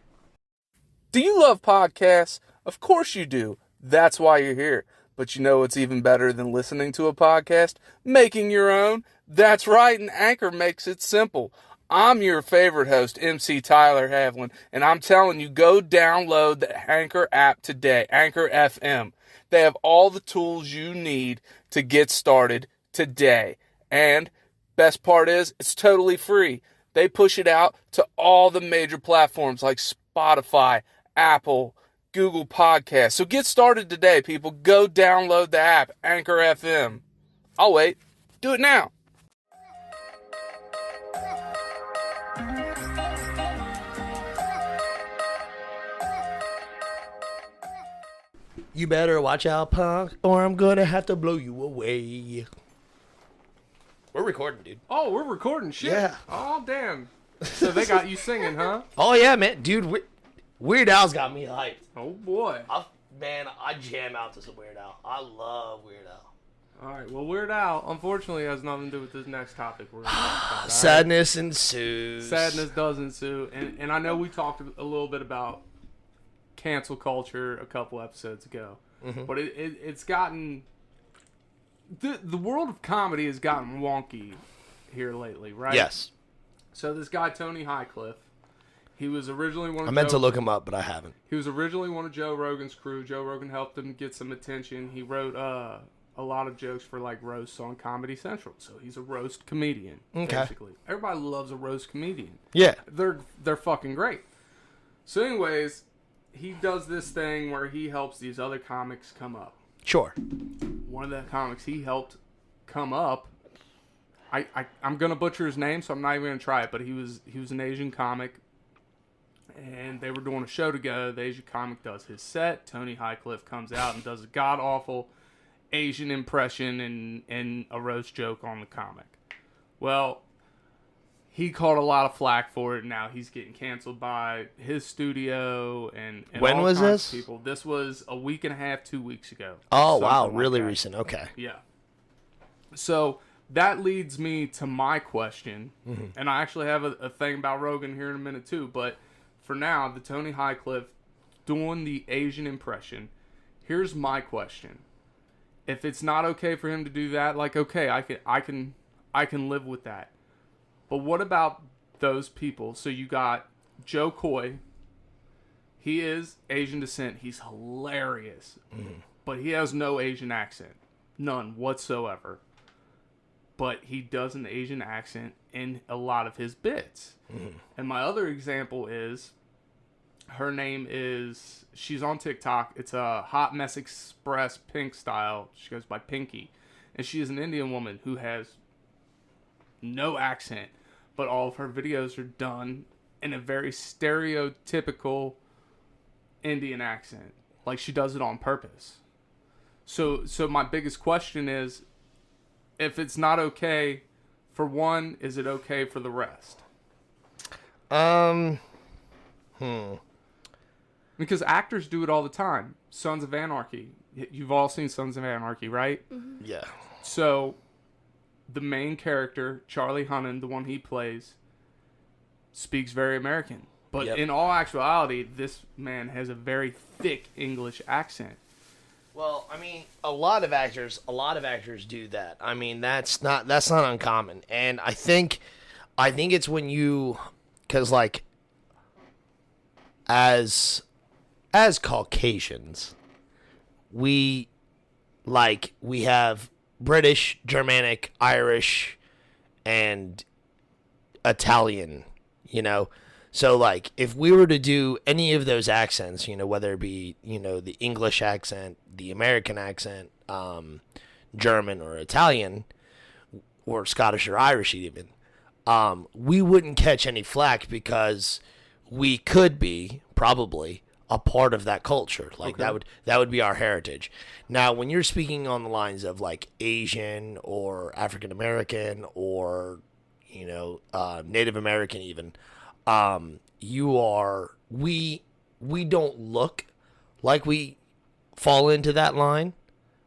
Do you love podcasts? Of course you do. That's why you're here. But you know what's even better than listening to a podcast? Making your own. That's right, and Anchor makes it simple. I'm your favorite host, MC Tyler Havlin, and I'm telling you, go download the Anchor app today, Anchor FM. They have all the tools you need to get started today. And best part is, it's totally free. They push it out to all the major platforms like Spotify, Apple, Google Podcasts. So get started today, people. Go download the app, Anchor FM. I'll wait. Do it now. You better watch out, punk, or I'm gonna have to blow you away. We're recording, dude. Oh, we're recording shit. Yeah. Oh, damn. So they got you singing, huh? Oh yeah, man, dude. Weird Al's got me hyped. Oh boy. I jam out to some Weird Al. I love Weird Al. All right. Well, Weird Al, unfortunately, has nothing to do with this next topic we're going to talk about. Sadness ensues. Sadness does ensue, and I know we talked a little bit about cancel culture a couple episodes ago, but it's gotten the world of comedy has gotten wonky here lately, right? Yes. So this guy Tony Highcliffe, he was originally one of I meant to look him up, but I haven't. He was originally one of Joe Rogan's crew. Joe Rogan helped him get some attention. He wrote a lot of jokes for like roasts on Comedy Central, so he's a roast comedian. Okay. Basically, everybody loves a roast comedian. Yeah. They're fucking great. So, anyways, he does this thing where he helps these other comics come up. Sure. One of the comics he helped come up, I'm gonna butcher his name, so I'm not even gonna try it. But he was an Asian comic, and they were doing a show together. The Asian comic does his set. Tony Highcliffe comes out and does a god awful Asian impression and a roast joke on the comic. Well, he caught a lot of flack for it. Now he's getting canceled by his studio and when all was kinds this? of people. This was a week and a half, 2 weeks ago. Oh, wow. Something like Really that. recent. Okay. Yeah. So that leads me to my question, and I actually have a thing about Rogan here in a minute too. But for now, the Tony Highcliffe doing the Asian impression. Here's my question: if it's not okay for him to do that, like, okay, I can live with that. But what about those people? So you got Joe Coy. He is Asian descent. He's hilarious, but he has no Asian accent, none whatsoever. But he does an Asian accent in a lot of his bits. And my other example is, her name is, she's on TikTok. It's a Hot Mess Express Pink style. She goes by Pinky. And she is an Indian woman who has no accent, but all of her videos are done in a very stereotypical Indian accent. Like, she does it on purpose. So my biggest question is, if it's not okay for one, is it okay for the rest? Because actors do it all the time. Sons of Anarchy. You've all seen Sons of Anarchy, right? Yeah. So, the main character, Charlie Hunnam, the one he plays, speaks very American. But in all actuality, this man has a very thick English accent. Well, I mean, a lot of actors do that. I mean, that's not uncommon. And I think it's when you, because like, as Caucasians, we have British, Germanic, Irish, and Italian, you know. So, like, if we were to do any of those accents, you know, whether it be, you know, the English accent, the American accent, German or Italian, or Scottish or Irish even, we wouldn't catch any flack because we could be, probably, a part of that culture. Like, that would be our heritage. Now, when you're speaking on the lines of, like, Asian or African American or, you know, Native American even, we don't look like we fall into that line,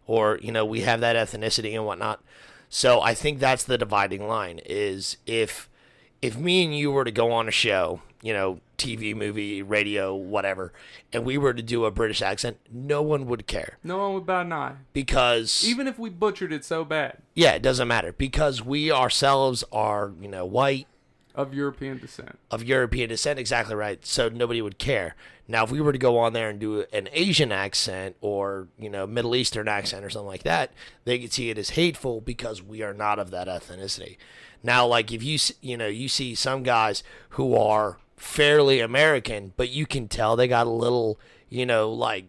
or, you know, we have that ethnicity and whatnot. So I think that's the dividing line, is if me and you were to go on a show, you know, TV, movie, radio, whatever, and we were to do a British accent, no one would care. No one would bat an eye. Because even if we butchered it so bad. Yeah, it doesn't matter. Because we ourselves are, you know, white, Of European descent. Of European descent, exactly right. So nobody would care. Now, if we were to go on there and do an Asian accent or, Middle Eastern accent or something like that, they could see it as hateful because we are not of that ethnicity. Now, like if you see some guys who are fairly American, but you can tell they got a little, like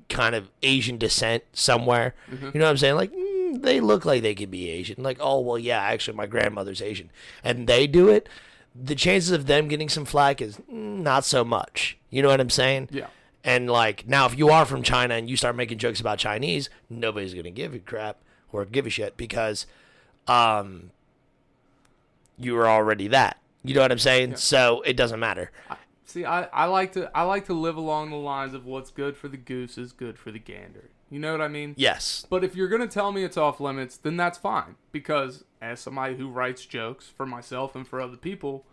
kind of Asian descent somewhere. Mm-hmm. You know what I'm saying? Like, they look like they could be Asian. Like, oh, well, yeah, actually, my grandmother's Asian. And they do it. The chances of them getting some flack is not so much. You know what I'm saying? Yeah. And, like, now if you are from China and you start making jokes about Chinese, nobody's going to give a crap or give a shit because you were already that. You know what I'm saying? Yeah. So it doesn't matter. See, I like to live along the lines of what's good for the goose is good for the gander. You know what I mean? Yes. But if you're going to tell me it's off limits, then that's fine. Because as somebody who writes jokes for myself and for other people,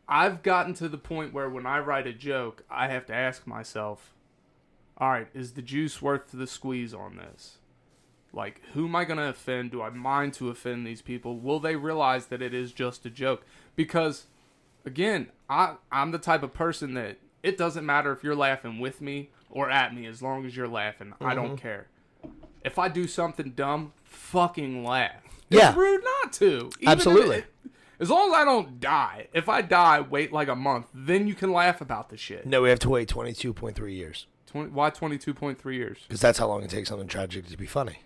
I've gotten to the point where when I write a joke, I have to ask myself, all right, is the juice worth the squeeze on this? Like, who am I going to offend? Do I mind to offend these people? Will they realize that it is just a joke? Because, again, I'm the type of person that it doesn't matter if you're laughing with me or at me as long as you're laughing. Mm-hmm. I don't care. If I do something dumb, fucking laugh. Yeah. It's rude not to. Even Absolutely. As long as I don't die. If I die, wait like a month. Then you can laugh about the shit. No, we have to wait 22.3 years. Why 22.3 years? Because that's how long it takes something tragic to be funny.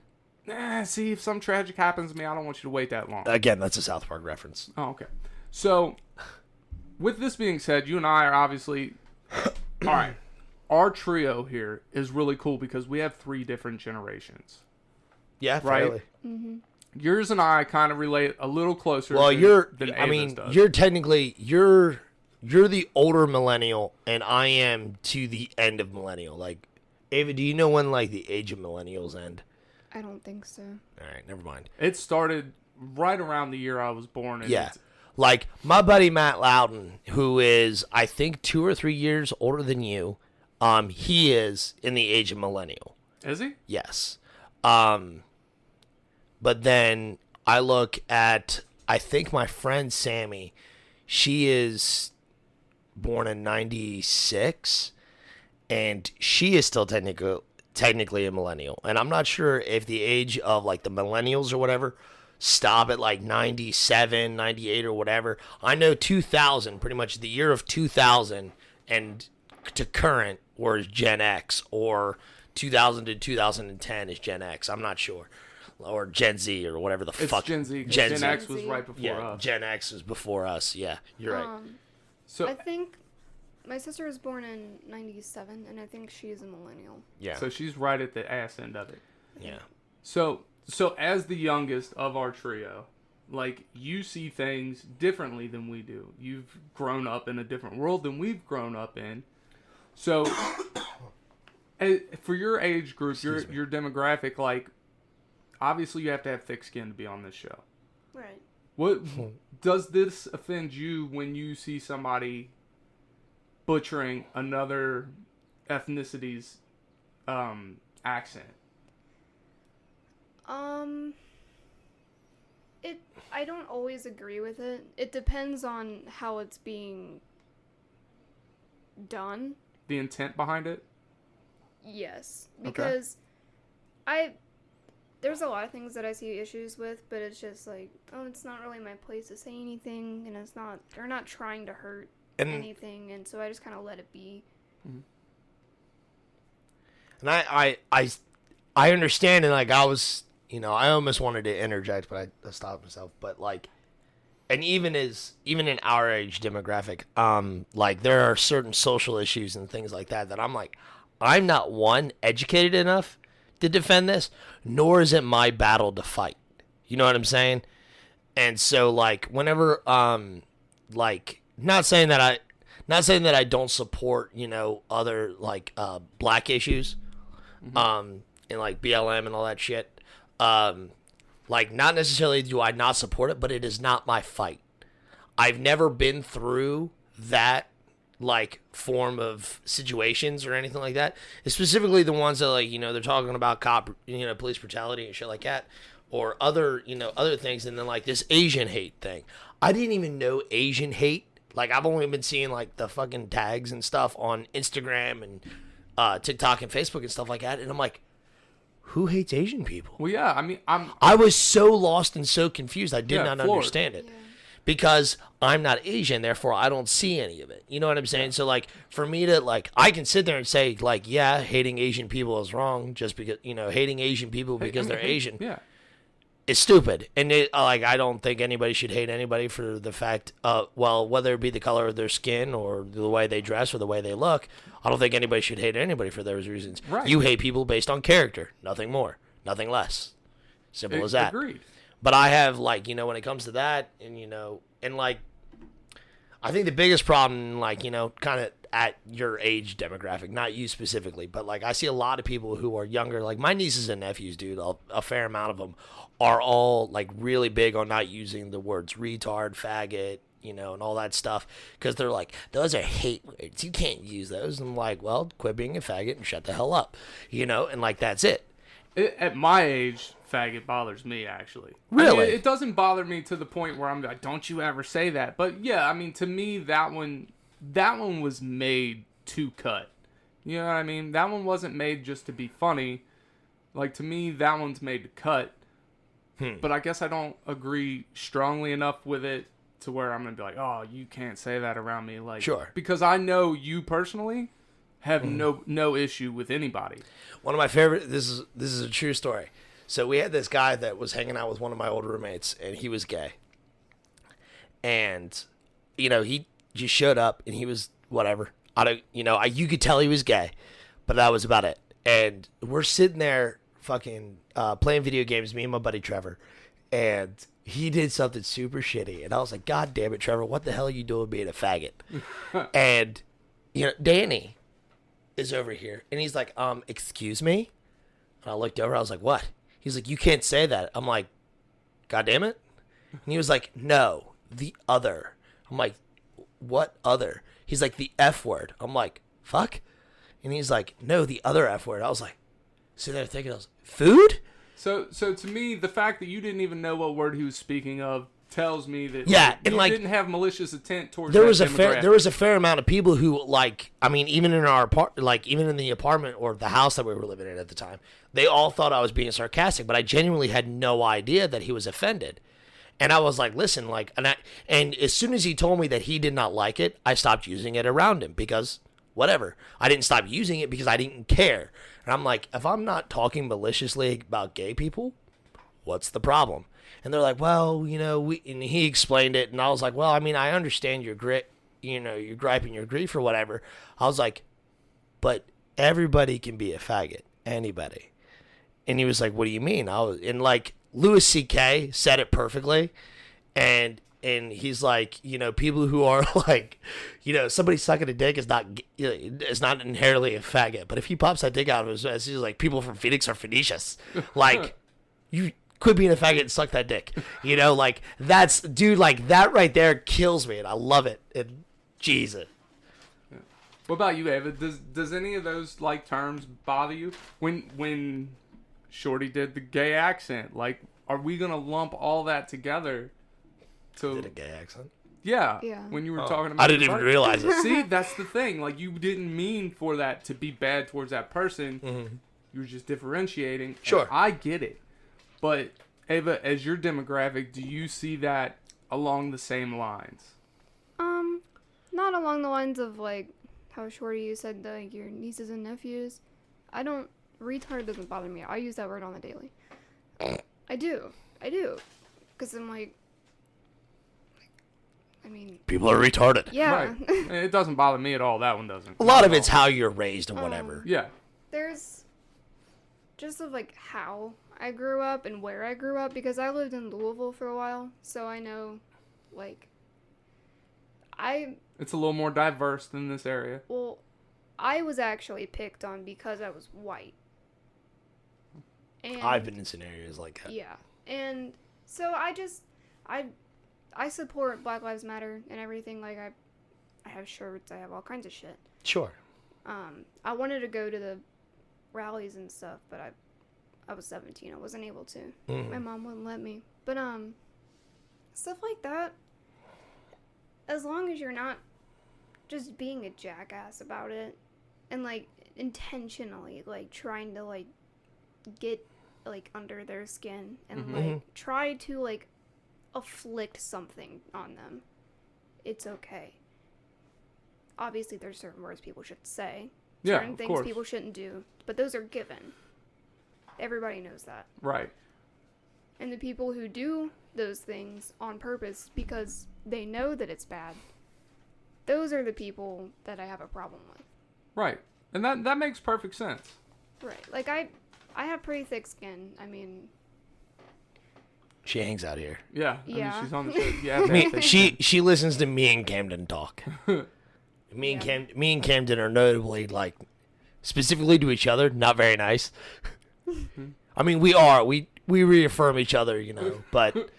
See, if something tragic happens to me, I don't want you to wait that long. Again, that's a South Park reference. Oh, okay. So, with this being said, you and I are obviously... All right. Our trio here is really cool because we have 3 different generations. Yeah, right? fairly. Mm-hmm. Yours and I kind of relate a little closer. Well, than I mean, Ava's does. you're technically you're the older millennial, and I am to the end of millennial. Like, Ava, do you know when like the age of millennials end? I don't think so. All right, never mind. It started right around the year I was born. And Yeah. Like, my buddy Matt Loudon, who is, I think, 2 or 3 years older than you, he is in the age of millennial. Is he? Yes. But then I look at, I think my friend Sammy, she is born in 96, and she is still technically a millennial. And I'm not sure if the age of, like, the millennials or whatever stop at, like, 97, 98 or whatever. I know 2000, pretty much the year of 2000 and to current was Gen X, or 2000 to 2010 is Gen X. I'm not sure. Or Gen Z or whatever the It's fuck. Gen Z. Gen Gen Z. X was right before Yeah, us. Gen X was before us. Yeah, you're right. So, I think my sister was born in 97, and I think she's a millennial. Yeah. so she's right at the ass end of it. Yeah. So as the youngest of our trio, like, you see things differently than we do. You've grown up in a different world than we've grown up in. So, for your age group, your demographic, like, obviously you have to have thick skin to be on this show. Right. What does this offend you when you see somebody butchering another ethnicity's accent? I don't always agree with it. It depends on how it's being done. The intent behind it? Yes, because there's a lot of things that I see issues with, but it's just like, oh, it's not really my place to say anything, and they're not trying to hurt anything, and so I just kind of let it be. And I understand, and like I was, I almost wanted to interject, but I stopped myself. But like, and even in our age demographic, like there are certain social issues and things like that I'm like, I'm not educated enough to defend this, nor is it my battle to fight. You know what I'm saying? And so like whenever like not saying that I don't support, other like black issues, and like BLM and all that shit. Like not necessarily do I not support it, but it is not my fight. I've never been through that like form of situations or anything like that. Specifically the ones that like, they're talking about police brutality and shit like that, or other, other things, and then like this Asian hate thing. I didn't even know Asian hate. Like, I've only been seeing like the fucking tags and stuff on Instagram and TikTok and Facebook and stuff like that, and I'm like, who hates Asian people? Well, yeah, I mean, I was so lost and so confused. I did not floored. understand it. Because I'm not Asian, therefore I don't see any of it. You know what I'm saying? So, like, for me to, like, I can sit there and say, like, yeah, hating Asian people is wrong just because, hating Asian people because they're Asian is stupid. And, I don't think anybody should hate anybody for the fact, whether it be the color of their skin or the way they dress or the way they look, I don't think anybody should hate anybody for those reasons. Right. You hate people based on character. Nothing more. Nothing less. Simple as that. Agreed. But I have, like, when it comes to that, and, and, like, I think the biggest problem, like, kind of at your age demographic, not you specifically, but, like, I see a lot of people who are younger. Like, my nieces and nephews, dude, a fair amount of them are all, like, really big on not using the words retard, faggot, and all that stuff. Because they're like, those are hate words. You can't use those. And I'm like, well, quit being a faggot and shut the hell up, and, like, that's it. At my age, faggot bothers me, actually. Really? I mean, it doesn't bother me to the point where I'm like, don't you ever say that. But yeah, I mean, to me, that one was made to cut. You know what I mean? That one wasn't made just to be funny. Like, to me, that one's made to cut. But I guess I don't agree strongly enough with it to where I'm going to be like, oh, you can't say that around me. Like, sure. Because I know you personally have no issue with anybody. One of my favorite, this is a true story. So we had this guy that was hanging out with one of my old roommates, and he was gay. And, he just showed up, and he was whatever. You could tell he was gay, but that was about it. And we're sitting there fucking playing video games, me and my buddy Trevor, and he did something super shitty. And I was like, God damn it, Trevor, what the hell are you doing being a faggot? And, Danny is over here, and he's like, excuse me? And I looked over, I was like, what? He's like, you can't say that. I'm like, God damn it? And he was like, no, the other. I'm like, what other? He's like, the F word. I'm like, fuck? And he's like, no, the other F word. I was like, sitting there thinking, I was like, food? So to me, the fact that you didn't even know what word he was speaking of tells me that and you like, didn't have malicious intent towards there that was demographic. there was a fair amount of people who, like, I mean, even in our even in the apartment or the house that we were living in at the time, they all thought I was being sarcastic, but I genuinely had no idea that he was offended. And I was like, listen, like, and as soon as he told me that he did not like it, I stopped using it around him because whatever. I didn't stop using it because I didn't care. And I'm like, if I'm not talking maliciously about gay people, what's the problem? And they're like, well, and he explained it, and I was like, well, I mean, I understand your grit, your gripe and your grief or whatever. I was like, but everybody can be a faggot, anybody. And he was like, what do you mean? And like, Louis C.K. said it perfectly, and he's like, people who are like, somebody sucking a dick is not inherently a faggot, but if he pops that dick out of his ass, he's like, people from Phoenix are Phoenicians. Like, you quit being a faggot and suck that dick. Like, that's, dude, like, that right there kills me, and I love it. And Jesus. What about you, Ava? Does any of those, like, terms bother you? When Shorty did the gay accent, like, are we gonna lump all that together? Did a gay accent? Yeah. When you were talking about, I didn't even realize it. See, that's the thing. Like, you didn't mean for that to be bad towards that person. Mm-hmm. You were just differentiating. Sure, I get it. But Ava, as your demographic, do you see that along the same lines? Not along the lines of like how Shorty you said like your nieces and nephews. Retard doesn't bother me. I use that word on the daily. I do. Because I'm like, I mean, people are retarded. Yeah. Right. It doesn't bother me at all. That one doesn't. A lot of it's how you're raised and whatever. Yeah. There's just of like how I grew up and where I grew up, because I lived in Louisville for a while, so I know, like, it's a little more diverse than this area. Well, I was actually picked on because I was white. And I've been in scenarios like that. Yeah. And so I support Black Lives Matter and everything. Like, I have shirts, I have all kinds of shit. Sure. I wanted to go to the rallies and stuff, but I was 17. I wasn't able to. My mom wouldn't let me. But stuff like that, as long as you're not just being a jackass about it and like intentionally like trying to like get like under their skin and like try to like afflict something on them, it's okay. Obviously there's certain words people should say, certain things people shouldn't do, but those are given. Everybody knows that. Right. And the people who do those things on purpose because they know that it's bad, those are the people that I have a problem with. Right. And that makes perfect sense. Right. Like, I have pretty thick skin. I mean... She hangs out here. Yeah. Yeah. I mean, she's on the show. Yeah. She listens to me and Camden talk. Me and Camden are notably, like, specifically to each other, not very nice. I mean, we reaffirm each other, you know, but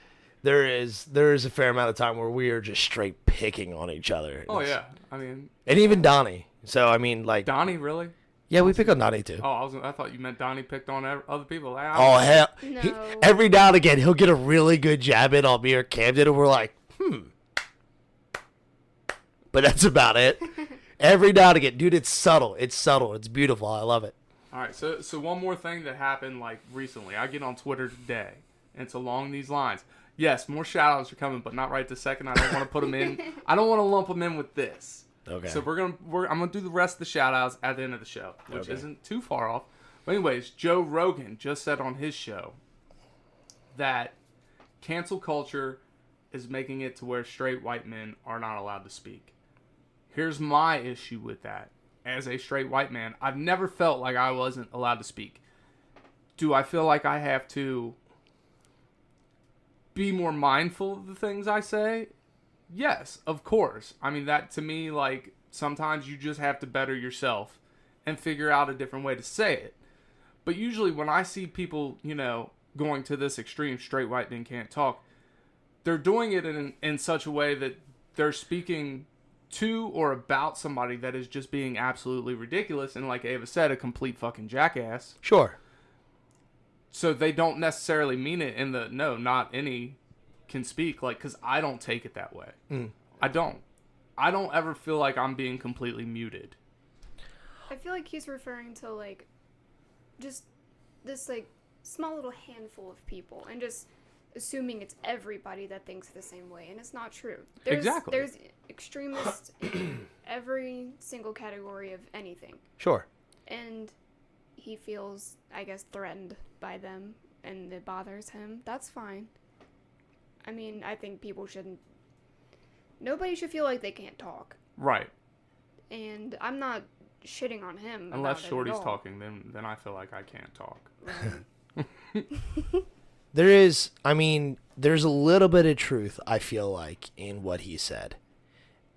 there is a fair amount of time where we are just straight picking on each other. Oh yeah, I mean, and even Donnie. So I mean, like Donnie, really? Yeah, we pick on Donnie too. Oh, I thought you meant Donnie picked on other people. Like, oh hell! No. Every now and again, he'll get a really good jab in on me or Camden, and we're like, but that's about it. Every now and again, dude, it's subtle. It's beautiful. I love it. All right, so one more thing that happened like recently. I get on Twitter today, and it's along these lines. Yes, more shout-outs are coming, but not right this second. I don't want to put them in. I don't want to lump them in with this. Okay. So I'm gonna do the rest of the shout-outs at the end of the show, which isn't too far off. But anyways, Joe Rogan just said on his show that cancel culture is making it to where straight white men are not allowed to speak. Here's my issue with that. As a straight white man, I've never felt like I wasn't allowed to speak. Do I feel like I have to be more mindful of the things I say? Yes, of course. I mean, that to me, like, sometimes you just have to better yourself and figure out a different way to say it. But usually when I see people, you know, going to this extreme, straight white men can't talk, they're doing it in such a way that they're speaking to or about somebody that is just being absolutely ridiculous and, like Ava said, a complete fucking jackass. Sure. So they don't necessarily mean it in the, no, not any can speak, like, because I don't take it that way. I don't ever feel like I'm being completely muted. I feel like he's referring to, like, just this, like, small little handful of people and just assuming it's everybody that thinks the same way, and it's not true. Exactly. There's extremists in every single category of anything. Sure. And he feels, I guess, threatened by them, and it bothers him. That's fine. I mean, I think nobody should feel like they can't talk. Right. And I'm not shitting on him. Unless about Shorty's it at all. talking, then I feel like I can't talk. Right. There's a little bit of truth, I feel like, in what he said.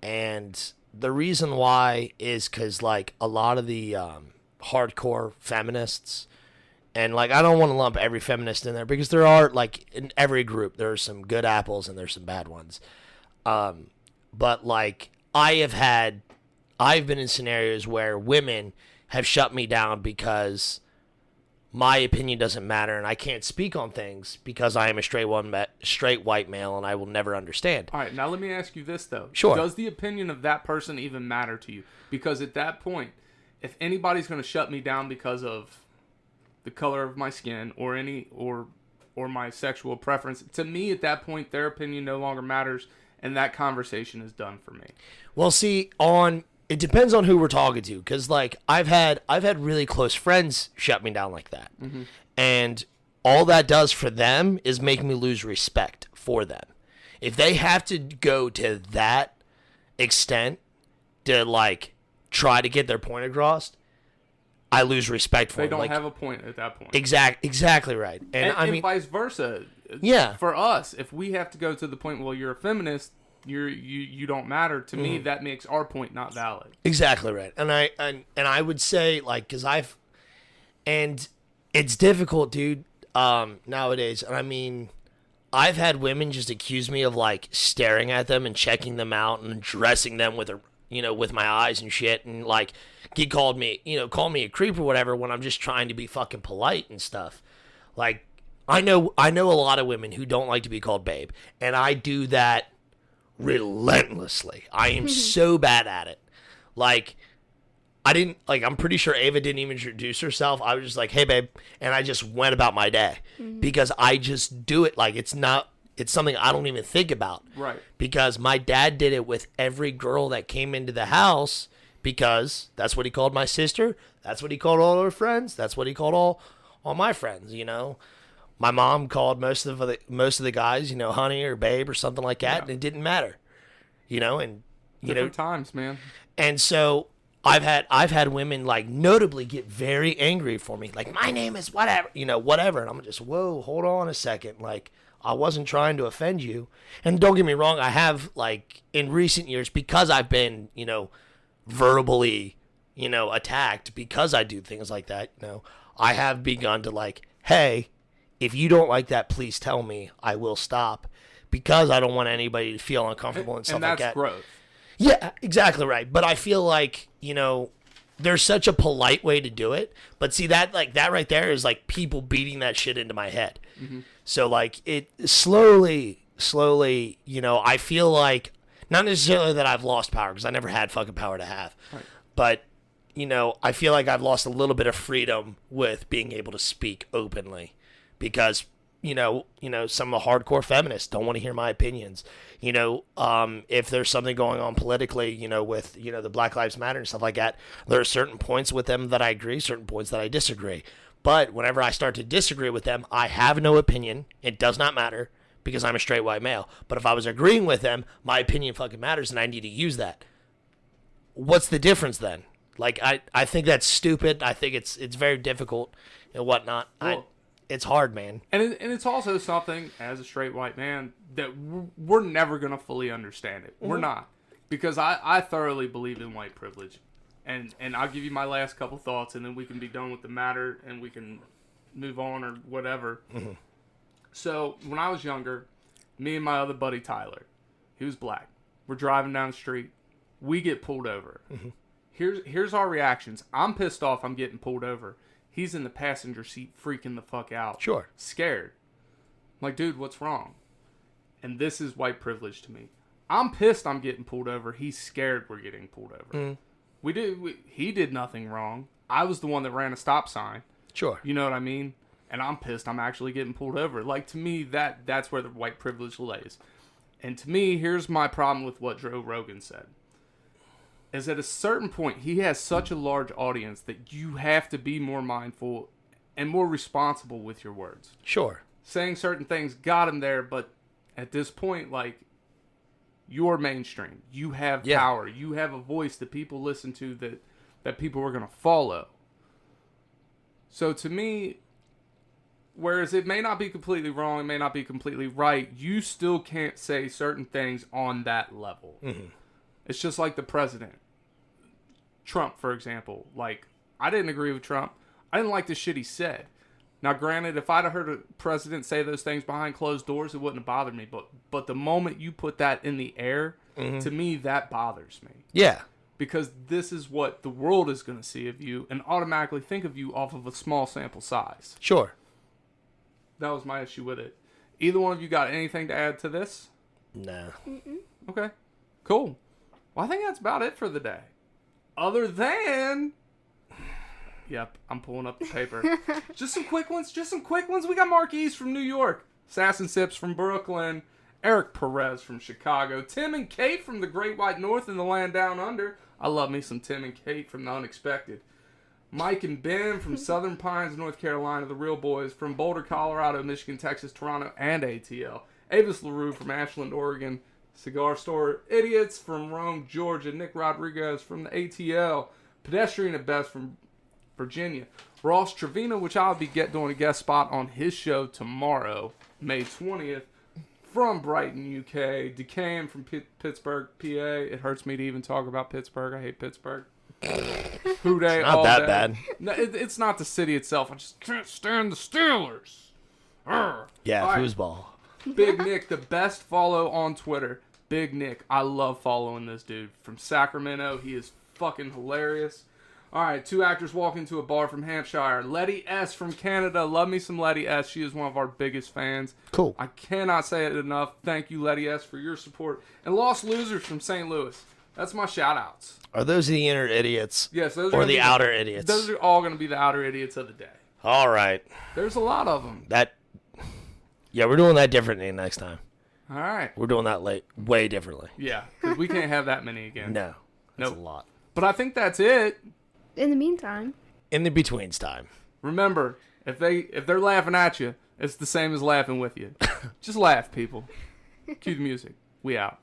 And the reason why is because, like, a lot of the hardcore feminists, and, like, I don't want to lump every feminist in there because there are, like, in every group, there are some good apples and there's some bad ones. But, like, I've been in scenarios where women have shut me down because my opinion doesn't matter and I can't speak on things because I am a straight white male and I will never understand. All right, now let me ask you this, though. Sure. Does the opinion of that person even matter to you? Because at that point, if anybody's going to shut me down because of the color of my skin or my sexual preference, to me at that point, their opinion no longer matters and that conversation is done for me. Well, see, it depends on who we're talking to, because, like, I've had really close friends shut me down like that, and all that does for them is make me lose respect for them. If they have to go to that extent to, like, try to get their point across, I lose respect for them. They don't like, have a point at that point. Exactly right, and I mean, vice versa. Yeah. For us, if we have to go to the point, well, you're a feminist, you don't matter to me, that makes our point not valid. Exactly right. And I would say, like, because and it's difficult, dude, nowadays. And I mean, I've had women just accuse me of, like, staring at them and checking them out and dressing them with with my eyes and shit, and, like, call me a creep or whatever when I'm just trying to be fucking polite and stuff. Like, I know a lot of women who don't like to be called babe, and I do that relentlessly. I am so bad at it. Like, I'm pretty sure Ava didn't even introduce herself. I was just like, hey, babe. And I just went about my day because I just do it. Like, it's something I don't even think about. Right. Because my dad did it with every girl that came into the house because that's what he called my sister. That's what he called all her friends. That's what he called all my friends, you know. My mom called most of the guys, you know, honey or babe or something like that, and it didn't matter, you know. And different times, man. And so I've had women like notably get very angry for me, like my name is whatever, you know, whatever, and I'm just whoa, hold on a second, like I wasn't trying to offend you. And don't get me wrong, I have like in recent years because I've been, you know, verbally, you know, attacked because I do things like that, you know, I have begun to like, hey. If you don't like that, please tell me. I will stop because I don't want anybody to feel uncomfortable and stuff like that. And that's growth. Yeah, exactly right. But I feel like, you know, there's such a polite way to do it. But see, that right there is like people beating that shit into my head. Mm-hmm. So like it slowly, you know, I feel like not necessarily that I've lost power because I never had fucking power to have. Right. But, you know, I feel like I've lost a little bit of freedom with being able to speak openly. Because, you know, some of the hardcore feminists don't want to hear my opinions. You know, if there's something going on politically, you know, with, you know, the Black Lives Matter and stuff like that, there are certain points with them that I agree, certain points that I disagree. But whenever I start to disagree with them, I have no opinion. It does not matter because I'm a straight white male. But if I was agreeing with them, my opinion fucking matters and I need to use that. What's the difference then? Like, I think that's stupid. I think it's very difficult and whatnot. Well, it's hard, man. And it's also something, as a straight white man, that we're never going to fully understand it. Mm-hmm. We're not. Because I thoroughly believe in white privilege. And I'll give you my last couple thoughts, and then we can be done with the matter, and we can move on or whatever. Mm-hmm. So, when I was younger, me and my other buddy, Tyler, he was black. We're driving down the street. We get pulled over. Mm-hmm. Here's our reactions. I'm pissed off I'm getting pulled over. He's in the passenger seat freaking the fuck out. Sure. Scared. I'm like, dude, what's wrong? And this is white privilege to me. I'm pissed I'm getting pulled over. He's scared we're getting pulled over. Mm. He did nothing wrong. I was the one that ran a stop sign. Sure. You know what I mean? And I'm pissed I'm actually getting pulled over. Like, to me, that's where the white privilege lays. And to me, here's my problem with what Joe Rogan said. Is at a certain point, he has such a large audience that you have to be more mindful and more responsible with your words. Sure. Saying certain things got him there, but at this point, like, you're mainstream. You have power. You have a voice that people listen to that people are going to follow. So to me, whereas it may not be completely wrong, it may not be completely right, you still can't say certain things on that level. Mm-hmm. It's just like the president. Trump, for example. Like, I didn't agree with Trump. I didn't like the shit he said. Now, granted, if I'd have heard a president say those things behind closed doors, it wouldn't have bothered me. But the moment you put that in the air, mm-hmm. to me, that bothers me. Yeah. Because this is what the world is going to see of you and automatically think of you off of a small sample size. Sure. That was my issue with it. Either one of you got anything to add to this? No. Mm-mm. Okay. Cool. Well, I think that's about it for the day. Other than... Yep, I'm pulling up the paper. Just some quick ones. We got Marquise from New York. Assassin Sips from Brooklyn. Eric Perez from Chicago. Tim and Kate from the Great White North and the Land Down Under. I love me some Tim and Kate from the Unexpected. Mike and Ben from Southern Pines, North Carolina. The Real Boys from Boulder, Colorado, Michigan, Texas, Toronto, and ATL. Avis LaRue from Ashland, Oregon. Cigar Store Idiots from Rome, Georgia. Nick Rodriguez from the ATL. Pedestrian at Best from Virginia. Ross Trevino, which I'll be doing a guest spot on his show tomorrow, May 20th, from Brighton, UK. Decaim from Pittsburgh, PA. It hurts me to even talk about Pittsburgh. I hate Pittsburgh. Who Day, not all that day. Bad. No, it's not the city itself. I just can't stand the Steelers. Urgh. Yeah, All right. foosball. Big Nick, the best follow on Twitter. Big Nick. I love following this dude. From Sacramento. He is fucking hilarious. All right, 2 actors walk into a bar from Hampshire. Letty S. from Canada. Love me some Letty S. She is one of our biggest fans. Cool. I cannot say it enough. Thank you, Letty S., for your support. And Lost Losers from St. Louis. That's my shout-outs. Are those the inner idiots? Yes, those are or gonna the be outer idiots? Those are all going to be the outer idiots of the day. All right. There's a lot of them. Yeah, we're doing that differently next time. All right. We're doing that way differently. Yeah, because we can't have that many again. No. That's Nope. a lot. But I think that's it. In the meantime, In the betweens time. Remember, if they're laughing at you, it's the same as laughing with you. Just laugh, people. Cue the music. We out.